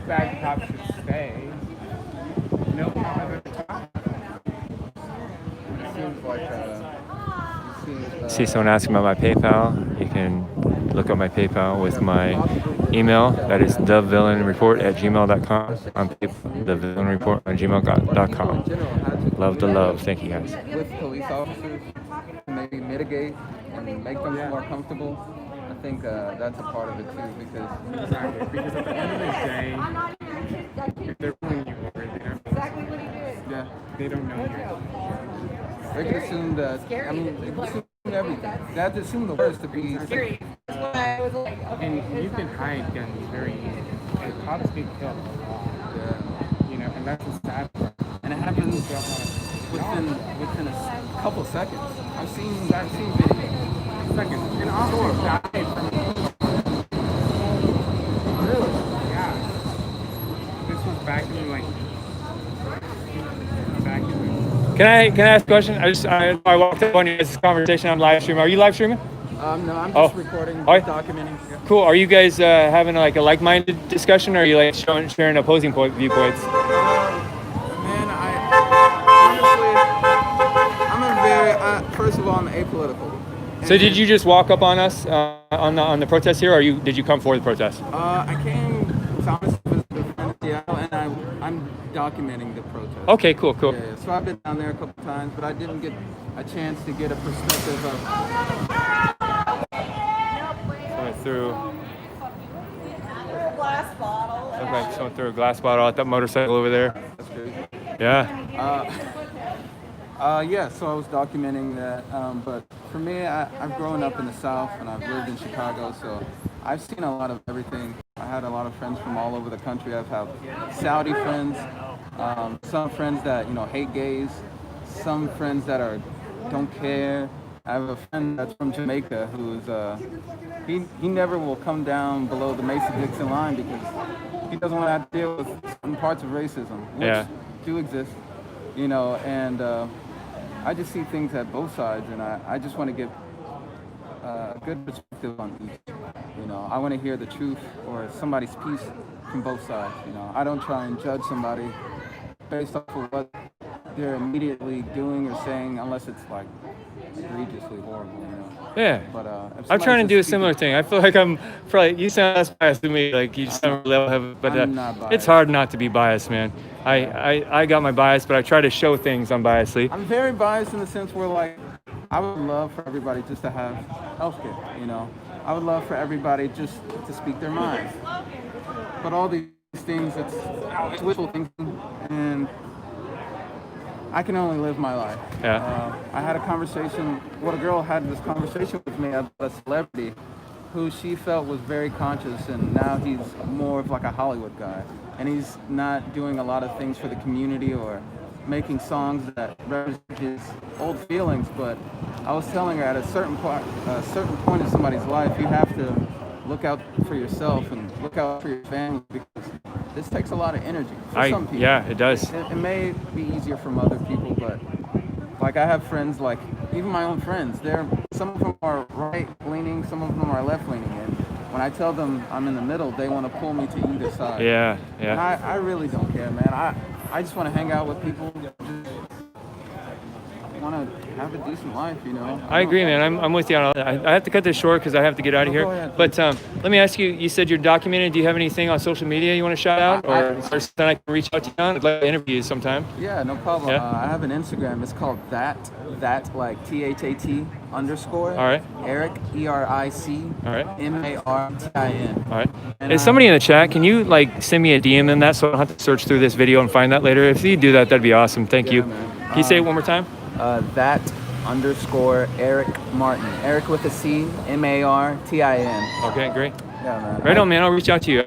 bad cops should stay. No cop has ever talked about it. It seems like See someone asking about my PayPal, you can look up my PayPal with my email. That is thevillainreport@gmail.com. I'm thevillainreport@gmail.com. Love to love. Thank you, guys. with police officers to maybe mitigate and make them more comfortable. I think that's a part of it too, because at the end of the day, if they're pulling you over, they don't. They don't know you. They could assume that. I mean, they could assume everything. They have to assume the worst to be. And you can hide guns very easily. And cops get killed a lot. Yeah. You know, and that's a sad part. And it happens within a couple seconds. I've seen videos. Seconds. And also died from. Really? Yeah. This was back in like. Can I ask a question? I walked up on you this conversation on live stream. Are you live streaming? No, I'm just recording, documenting. Yeah. Cool. Are you guys having like a like-minded discussion, or are you like sharing opposing viewpoints? Man, honestly, first of all, I'm apolitical. So did you just walk up on us on the protest here, or did you come for the protest? I came. Thomas was the friend of Seattle, and I'm documenting the protest. Okay, cool. Yeah, so I've been down there a couple times, but I didn't get a chance to get a perspective of. Someone threw. A glass bottle. Looked like someone threw a glass bottle at that motorcycle over there. That's crazy. Yeah. Yeah, so I was documenting that, but for me, I've grown up in the South and I've lived in Chicago, so I've seen a lot of everything. I had a lot of friends from all over the country. I've had Saudi friends, some friends that, hate gays, some friends that don't care. I have a friend that's from Jamaica who's, he never will come down below the Mason-Dixon line because he doesn't want to have to deal with certain parts of racism, which do exist, and I just see things at both sides, and I just want to get a good perspective on each. I want to hear the truth or somebody's piece from both sides. I don't try and judge somebody based off of what they're immediately doing or saying, unless it's like egregiously horrible. Yeah. But I'm trying to do a similar thing. I feel like I'm probably, you sound less biased than me, like you sound level, but I'm not biased. It's hard not to be biased, man. I got my bias, but I try to show things unbiasedly. I'm very biased in the sense where, like, I would love for everybody just to have healthcare, I would love for everybody just to speak their minds. But all these things, it's wishful thinking, and I can only live my life. Yeah. I had a conversation, a girl had this conversation with me about a celebrity who she felt was very conscious, and now he's more of like a Hollywood guy. And he's not doing a lot of things for the community or making songs that represent his old feelings. But I was telling her at a certain point in somebody's life, you have to look out for yourself and look out for your family, because this takes a lot of energy for some people. Yeah, it does. It may be easier from other people, but like I have friends, like even my own friends, some of them are right-leaning, some of them are left-leaning, and when I tell them I'm in the middle, they want to pull me to either side. Yeah. And I really don't care, man. I just want to hang out with people, want to have a decent life, you know. I agree, man. I'm with you on all that. I have to cut this short because I have to get out of here. Go ahead, but let me ask you, you said you're documented. Do you have anything on social media you want to shout out? Or is there something I can reach out to you on? I'd like to interview you sometime. Yeah, no problem. Yeah? I have an Instagram. It's called that like THAT _. All right. Eric, ERIC. All right. MARTIN. All right. And, Is somebody in the chat, can you like send me a DM in that so I don't have to search through this video and find that later? If you do that, that'd be awesome. Thank you. Man. Can you say it one more time? That _ Eric Martin. Eric with a C, MARTIN. Okay, great. Yeah, man. Right on, man. I'll reach out to you.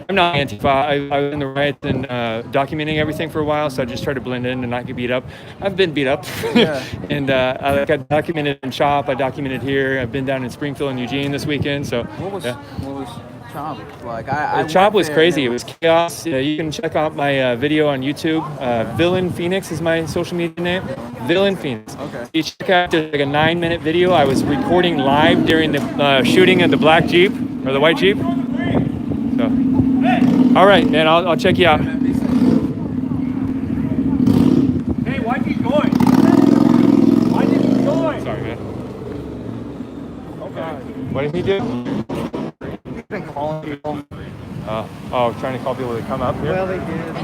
I'm not Antifa. I was in the riots and documenting everything for a while, so I just tried to blend in and not get beat up. I've been beat up. Yeah. And I documented in Chop. I documented here. I've been down in Springfield and Eugene this weekend. So What was Chop like? Chop was crazy. It was chaos. You can check out my video on YouTube. VillainPhoenix is my social media name. VillainPhoenix. Okay. You check out like a 9-minute video. I was recording live during the shooting of the black Jeep or the white Jeep. So, all right, man. I'll check you out. Hey, why'd you join? Why did you join? Sorry, man. Okay. What did he do? Been calling people. Trying to call people to come up here? Well, they did.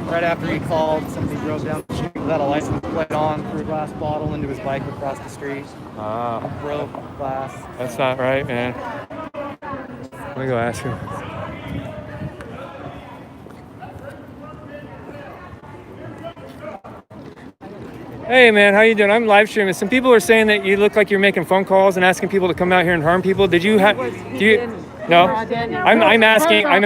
Right after he called, somebody drove down the street without a license plate on, threw a glass bottle into his bike across the street. Broke glass. That's not right, man. Let me go ask him. Hey, man, how you doing? I'm live streaming. Some people are saying that you look like you're making phone calls and asking people to come out here and harm people. Did you have? Do you? No. I'm asking. I'm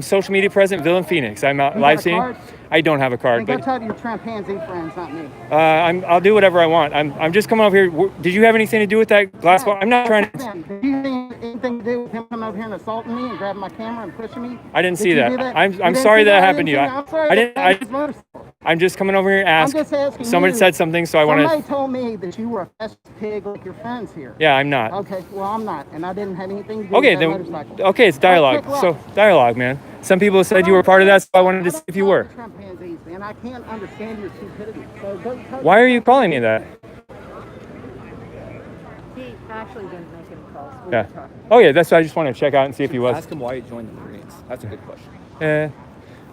social media president, VillainPhoenix. I'm out live streaming. I don't have a card, Then but go tell your chimpanzee friends, not me. I'll do whatever I want. I'm just coming over here. Did you have anything to do with that glass bottle? I'm not trying to. Did you have anything to do with him coming over here and assaulting me and grabbing my camera and pushing me? I didn't see that. I'm didn't sorry see that happened to you. I'm sorry. I didn't. I'm just coming over here and ask. I'm just asking Somebody you. said something, so I want Somebody to. told me that you were a fast pig like your friends here. Yeah, I'm not. Okay, well I'm not, and I didn't have anything to do Okay, with that then. motorcycle. Okay, it's dialogue. So dialogue, man. Some people said you were part of that, so I wanted to see if you were. Chimpanzees, and I can't understand your stupidity. So go tell Why are you calling me that? He actually didn't make any calls. We Yeah. were talking. Oh yeah, that's why I just wanted to check out and see if he was. Ask him why he joined the Marines. That's a good question.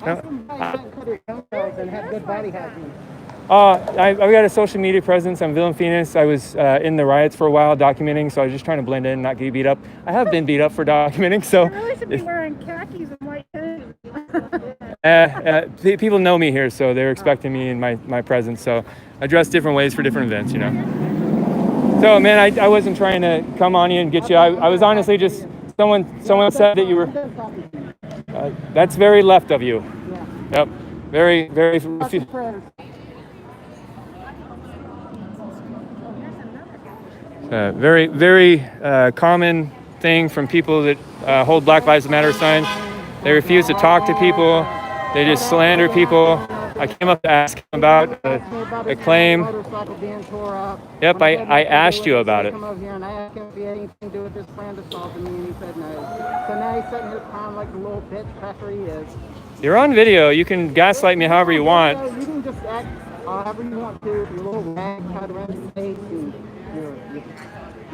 Ask them why you don't cut his toenails and have good body hygiene. I've got a social media presence. I'm VillainPhoenix. I was in the riots for a while documenting, so I was just trying to blend in and not get beat up. I have been beat up for documenting, so. You really should be wearing khakis and white hoodies. People know me here, so they're expecting me in my presence. So I dress different ways for different events, you know. So, man, I wasn't trying to come on you and get you. I was honestly just, someone said that you were, that's very left of you. Yep. Very, very. Very, very common thing from people that hold Black Lives Matter signs. They refuse to talk to people. They just slander people. I came up to ask him about a claim. Yep, I asked you about it. Come over here and I asked him if he had anything to do with this plan to solve me, and he said no. So now he's sitting here crying like the little bitch pecker he is. You're on video. You can gaslight me however you want. You can just act however you want to. Your little rag tied around your face and your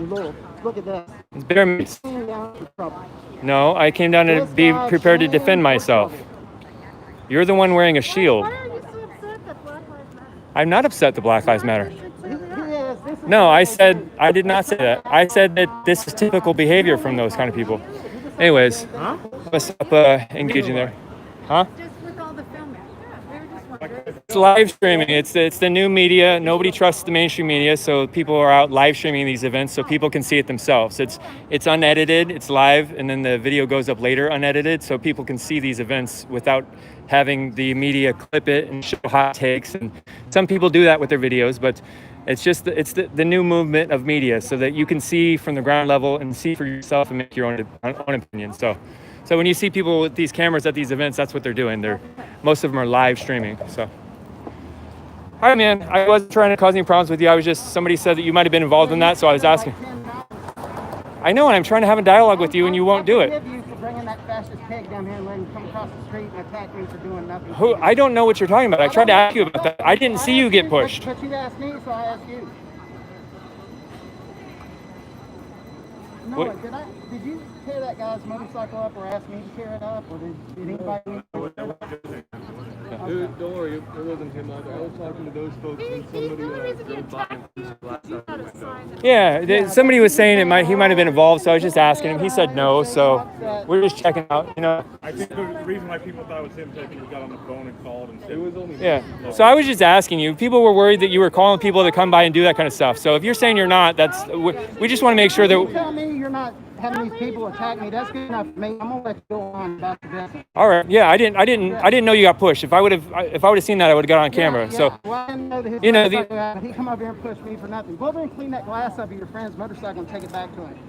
little. Look at this. It's bare meat. Stand down for trouble. No, I came down to be prepared to defend myself. You're the one wearing a shield. Why are you so upset that Black Lives Matter? I'm not upset that Black Lives Matter. Yes, this is No, I did not say that. I said that this is typical behavior from those kind of people. Anyways, let's stop engaging there. Huh? Just with all the filming. We were just wondering. It's live streaming. It's the new media. Nobody trusts the mainstream media, so people are out live streaming these events so people can see it themselves. It's unedited, it's live, and then the video goes up later unedited, so people can see these events without having the media clip it and show hot takes. And some people do that with their videos, but it's just the new movement of media, so that you can see from the ground level and see for yourself and make your own opinion. So when you see people with these cameras at these events, that's what they're doing. Most of them are live streaming. So, all right, man. I wasn't trying to cause any problems with you. I was just, somebody said that you might have been involved in that, so I was asking. I know, and I'm trying to have a dialogue with you, and you won't do it. You for bringing that fascist peg down here and let him come across the street and attack me for doing nothing. Who? I don't know what you're talking about. I tried to ask you about that. I didn't see you get pushed. But you asked me, so I asked you. No, What? did you tear that guy's motorcycle up or ask me to tear it up, or did anybody? Don't worry, it wasn't him either. I was talking to those folks and somebody drove by and threw some glass out the window. Yeah, somebody was saying he might have been involved, so I was just asking him. He said no, so we're just checking out, you know. I think the reason why people thought it was him taking, we got on the phone and called and said it was only. Yeah. So I was just asking you. People were worried that you were calling people to come by and do that kind of stuff. So if you're saying you're not, we just want to make sure that. You tell me you're not having these people attack me. That's good enough for me. I'm gonna let you go on about the business. All right. Yeah, I didn't know you got pushed. If I would have seen that, I would have got on camera. Yeah. So. Well, I didn't know that his you know, he come over here and pushed me for nothing. Go over and clean that glass up of your friend's motorcycle and take it back to him.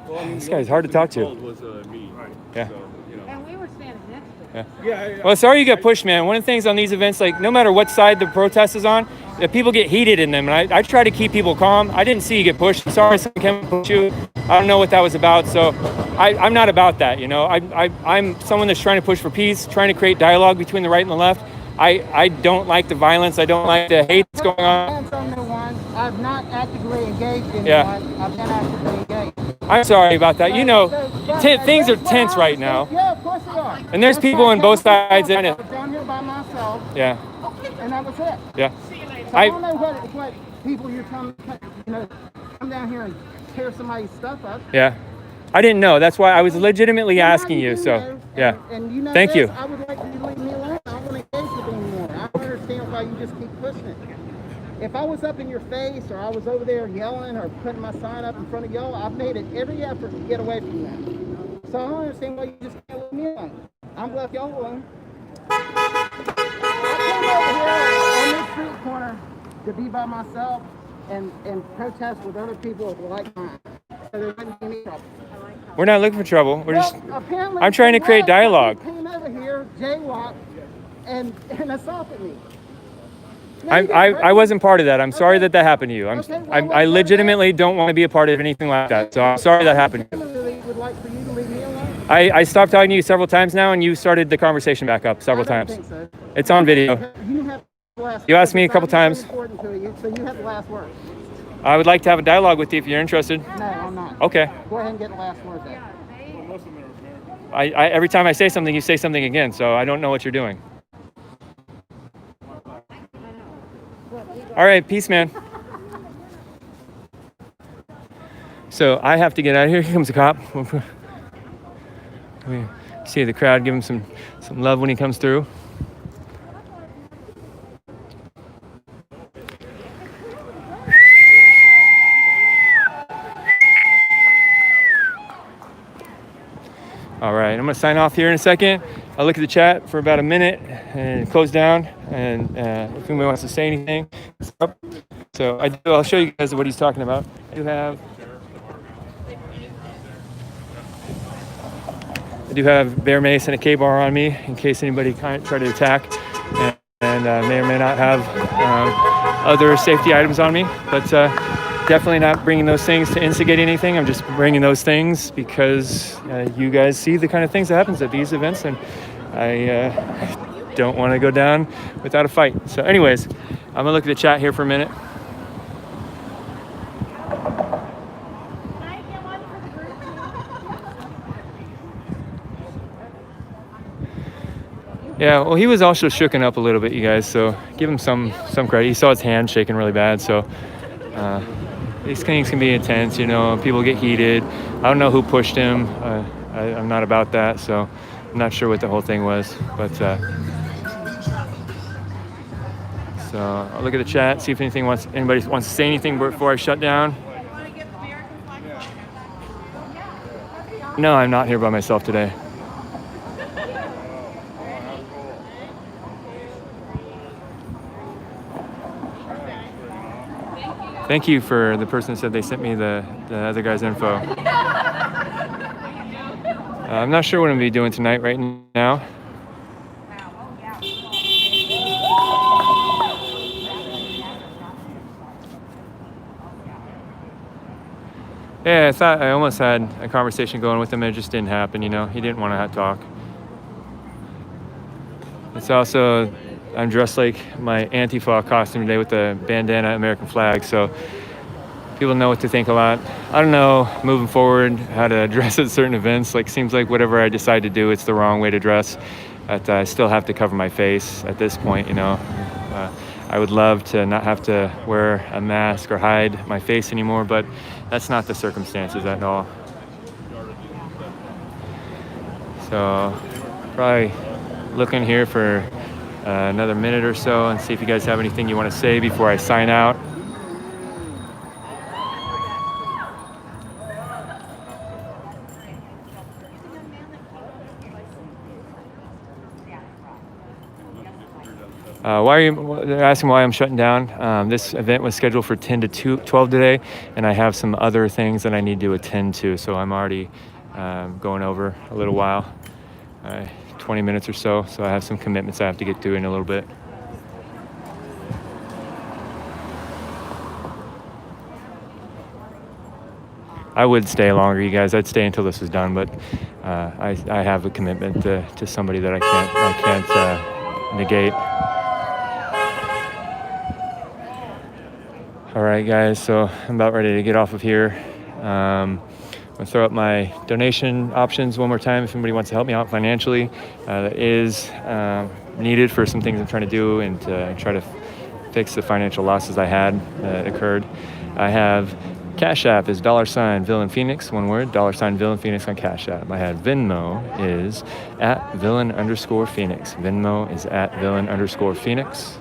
Well, I mean, this guy's hard to talk to. was me. Right. Yeah. So, you know. And we were standing next to him. Yeah. Well, sorry you got pushed, man. One of the things on these events, like no matter what side the protest is on, people get heated in them, and I try to keep people calm. I didn't see you get pushed. Sorry someone came and pushed you. I don't know what that was about, so I'm not about that, you know. I'm someone that's trying to push for peace, trying to create dialogue between the right and the left. I don't like the violence. I don't like the hate that's going on. I've not actively engaged anyone. Yeah. I've been actively engaged. I'm sorry about that. You know, things are tense right now. Yeah, of course they are. And there's people on both sides in it. I was down here by myself. Yeah. And that was it. Yeah. So I don't know what people you're telling me, you know, come down here and tear somebody's stuff up. Yeah. I didn't know. That's why I was legitimately asking you. So, yeah. And you know thank you. I would like you to leave me alone. I don't want to engage with anymore. I don't understand why you just keep pushing it. If I was up in your face or I was over there yelling or putting my sign up in front of y'all, I've made it every effort to get away from that. So I don't understand why you just can't leave me alone. I'm left y'all alone. I came over here on this street corner to be by myself and protest with other people like mine. So there wouldn't be any trouble. We're not looking for trouble. We're just. Apparently I'm trying to create dialogue. Came over here, jaywalked, and assaulted me. I wasn't part of that. I'm sorry that happened to you. I legitimately don't want to be a part of anything like that. So I'm sorry that happened to you. Would like for you to leave me alone. I stopped talking to you several times now, and you started the conversation back up several times. I don't think so. It's on video. You have the last You asked me a couple word. times. It's important to you, so you have the last word. I would like to have a dialogue with you if you're interested. No, I'm not. Okay. Go ahead and get the last word there. Every time I say something, you say something again, so I don't know what you're doing. All right, peace, man. So I have to get out of here. Here comes a cop. We see the crowd give him some love when he comes through. All right, I'm gonna sign off here in a second. I'll look at the chat for about a minute and close down. And if anybody wants to say anything, so I'll show you guys what he's talking about. I do have bear mace and a K-bar on me in case anybody try to attack, and may or may not have other safety items on me, but definitely not bringing those things to instigate anything. I'm just bringing those things because you guys see the kind of things that happens at these events, and I don't want to go down without a fight. So anyways, I'm gonna look at the chat here for a minute. Yeah, well, he was also shooken up a little bit, you guys, so give him some credit. He saw his hand shaking really bad, so these things can be intense, you know. People get heated. I don't know who pushed him. I'm not about that, so I'm not sure what the whole thing was. But so I'll look at the chat, see if anybody wants to say anything before I shut down. No, I'm not here by myself today. Thank you for the person that said they sent me the other guy's info. I'm not sure what I'm going to be doing tonight right now. Yeah, I thought I almost had a conversation going with him. It just didn't happen, you know. He didn't want to talk. It's also, I'm dressed like my Antifa costume today with the bandana American flag, so people know what to think a lot. I don't know, moving forward, how to dress at certain events. Like, seems like whatever I decide to do, it's the wrong way to dress. But I still have to cover my face at this point, you know. I would love to not have to wear a mask or hide my face anymore, but that's not the circumstances at all. So probably looking here for another minute or so and see if you guys have anything you want to say before I sign out. They're asking why I'm shutting down. This event was scheduled for 10 to 12 today, and I have some other things that I need to attend to, so I'm already going over a little while, 20 minutes or so, so I have some commitments I have to get to in a little bit. I would stay longer, you guys. I'd stay until this is done, but I have a commitment to somebody that I can't negate. All right, guys, so I'm about ready to get off of here. I'm gonna throw up my donation options one more time if anybody wants to help me out financially. That is needed for some things I'm trying to do and to try to fix the financial losses I had that occurred. I have Cash App is $VillainPhoenix, one word, $VillainPhoenix on Cash App. I had Venmo is @Villain_Phoenix. Venmo is @Villain_Phoenix.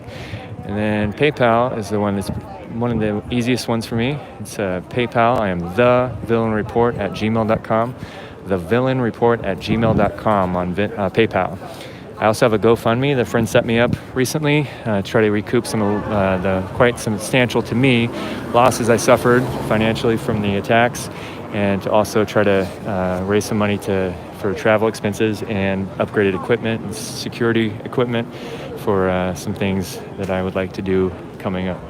And then PayPal is the one that's one of the easiest ones for me. It's PayPal. I am thevillainreport@gmail.com. Thevillainreport@gmail.com on PayPal. I also have a GoFundMe that a friend set me up recently to try to recoup some of the quite substantial to me losses I suffered financially from the attacks, and to also try to raise some money for travel expenses and upgraded equipment and security equipment for some things that I would like to do coming up.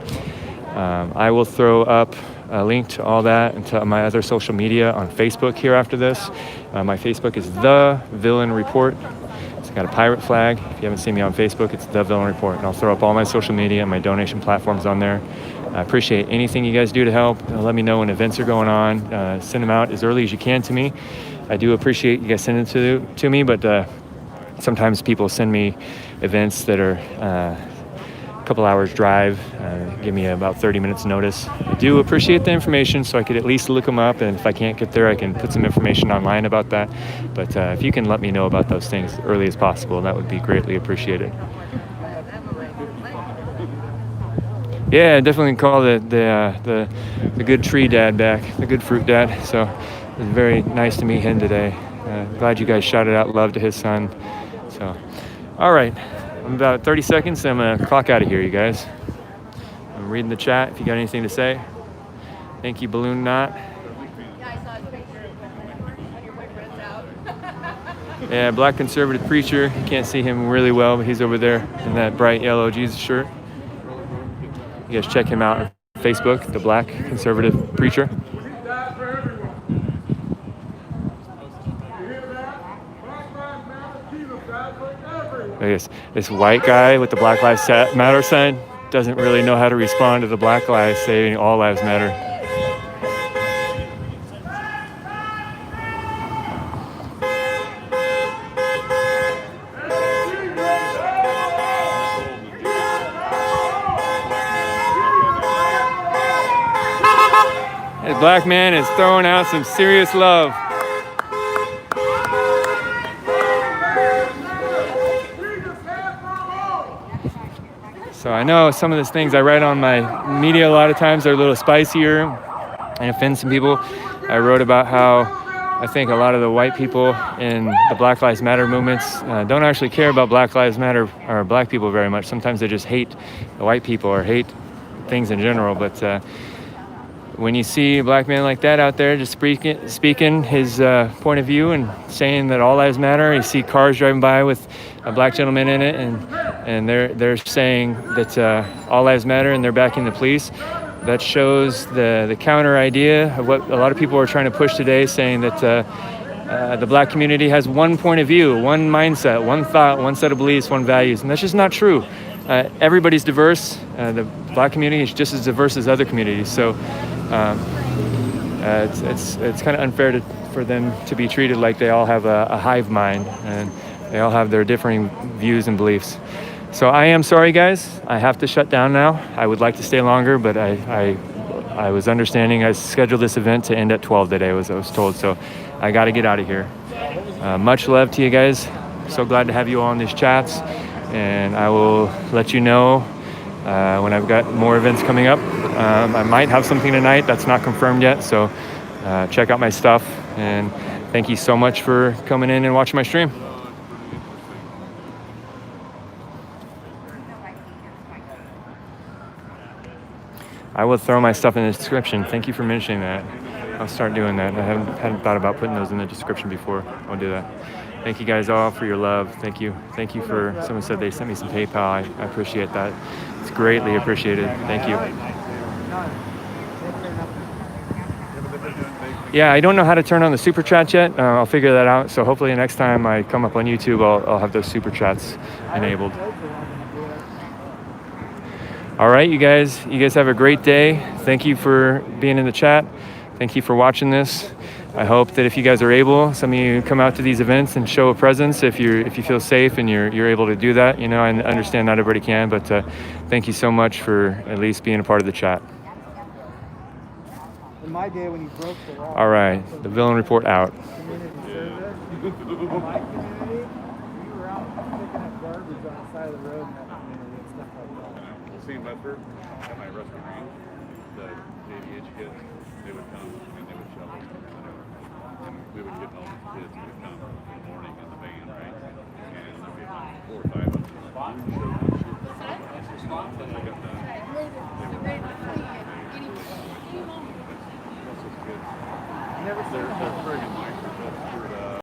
I will throw up a link to all that and to my other social media on Facebook here after this. My Facebook is The Villain Report. It's got a pirate flag. If you haven't seen me on Facebook, it's The Villain Report. And I'll throw up all my social media and my donation platforms on there. I appreciate anything you guys do to help. Let me know when events are going on. Send them out as early as you can to me. I do appreciate you guys sending it to me, but sometimes people send me events that are a couple hours drive, give me about 30 minutes notice. I do appreciate the information, so I could at least look them up, and if I can't get there, I can put some information online about that. But if you can let me know about those things as early as possible, that would be greatly appreciated. Yeah, definitely call the good tree dad back, the good fruit dad. So it was very nice to meet him today. Glad you guys shouted out love to his son. So, all right. I'm about 30 seconds, and I'm gonna clock out of here, you guys. I'm reading the chat if you got anything to say. Thank you, Balloon Knot. Yeah, black conservative preacher. You can't see him really well, but he's over there in that bright yellow Jesus shirt. You guys check him out on Facebook, the black conservative preacher. I guess this white guy with the Black Lives Matter sign doesn't really know how to respond to the Black Lives saying all lives matter. This black man is throwing out some serious love. So I know some of these things I write on my media a lot of times are a little spicier and offend some people. I wrote about how I think a lot of the white people in the Black Lives Matter movements don't actually care about Black Lives Matter or black people very much. Sometimes they just hate the white people or hate things in general. But when you see a black man like that out there just speaking his point of view and saying that all lives matter, you see cars driving by with a black gentleman in it, and they're saying that all lives matter and they're backing the police. that shows the counter idea of what a lot of people are trying to push today, saying that the black community has one point of view, one mindset, one thought, one set of beliefs, one values, and that's just not true. Everybody's diverse. The black community is just as diverse as other communities. So it's kind of unfair for them to be treated like they all have a hive mind and they all have their differing views and beliefs. So I am sorry, guys. I have to shut down now. I would like to stay longer, but I was understanding. I scheduled this event to end at 12 today, I was told. So I got to get out of here. Much love to you guys. So glad to have you all on these chats. And I will let you know when I've got more events coming up. I might have something tonight that's not confirmed yet. So check out my stuff. And thank you so much for coming in and watching my stream. I will throw my stuff in the description. Thank you for mentioning that. I'll start doing that. I hadn't thought about putting those in the description before. I'll do that. Thank you guys all for your love. Thank you. Thank you for, someone said they sent me some PayPal. I appreciate that. It's greatly appreciated. Thank you. Yeah, I don't know how to turn on the super chat yet. I'll figure that out. So hopefully next time I come up on YouTube, I'll have those super chats enabled. All right, you guys have a great day. Thank you for being in the chat. Thank you for watching this. I hope that if you guys are able, some of you come out to these events and show a presence if you feel safe and you're able to do that. You know, I understand not everybody can, but thank you so much for at least being a part of the chat. In my day when you broke the law. All right, the Villain Report out. Community service. In my community, we were out picking up garbage on the side of the road in that community and stuff like that. See in Bedford, at my restaurant, the ADH kids, they would come and they would shovel. And we would get all the kids to come in the morning in the van, right? And there'd be about 4 or 5 of them. Then they got done. They're friggin' nice.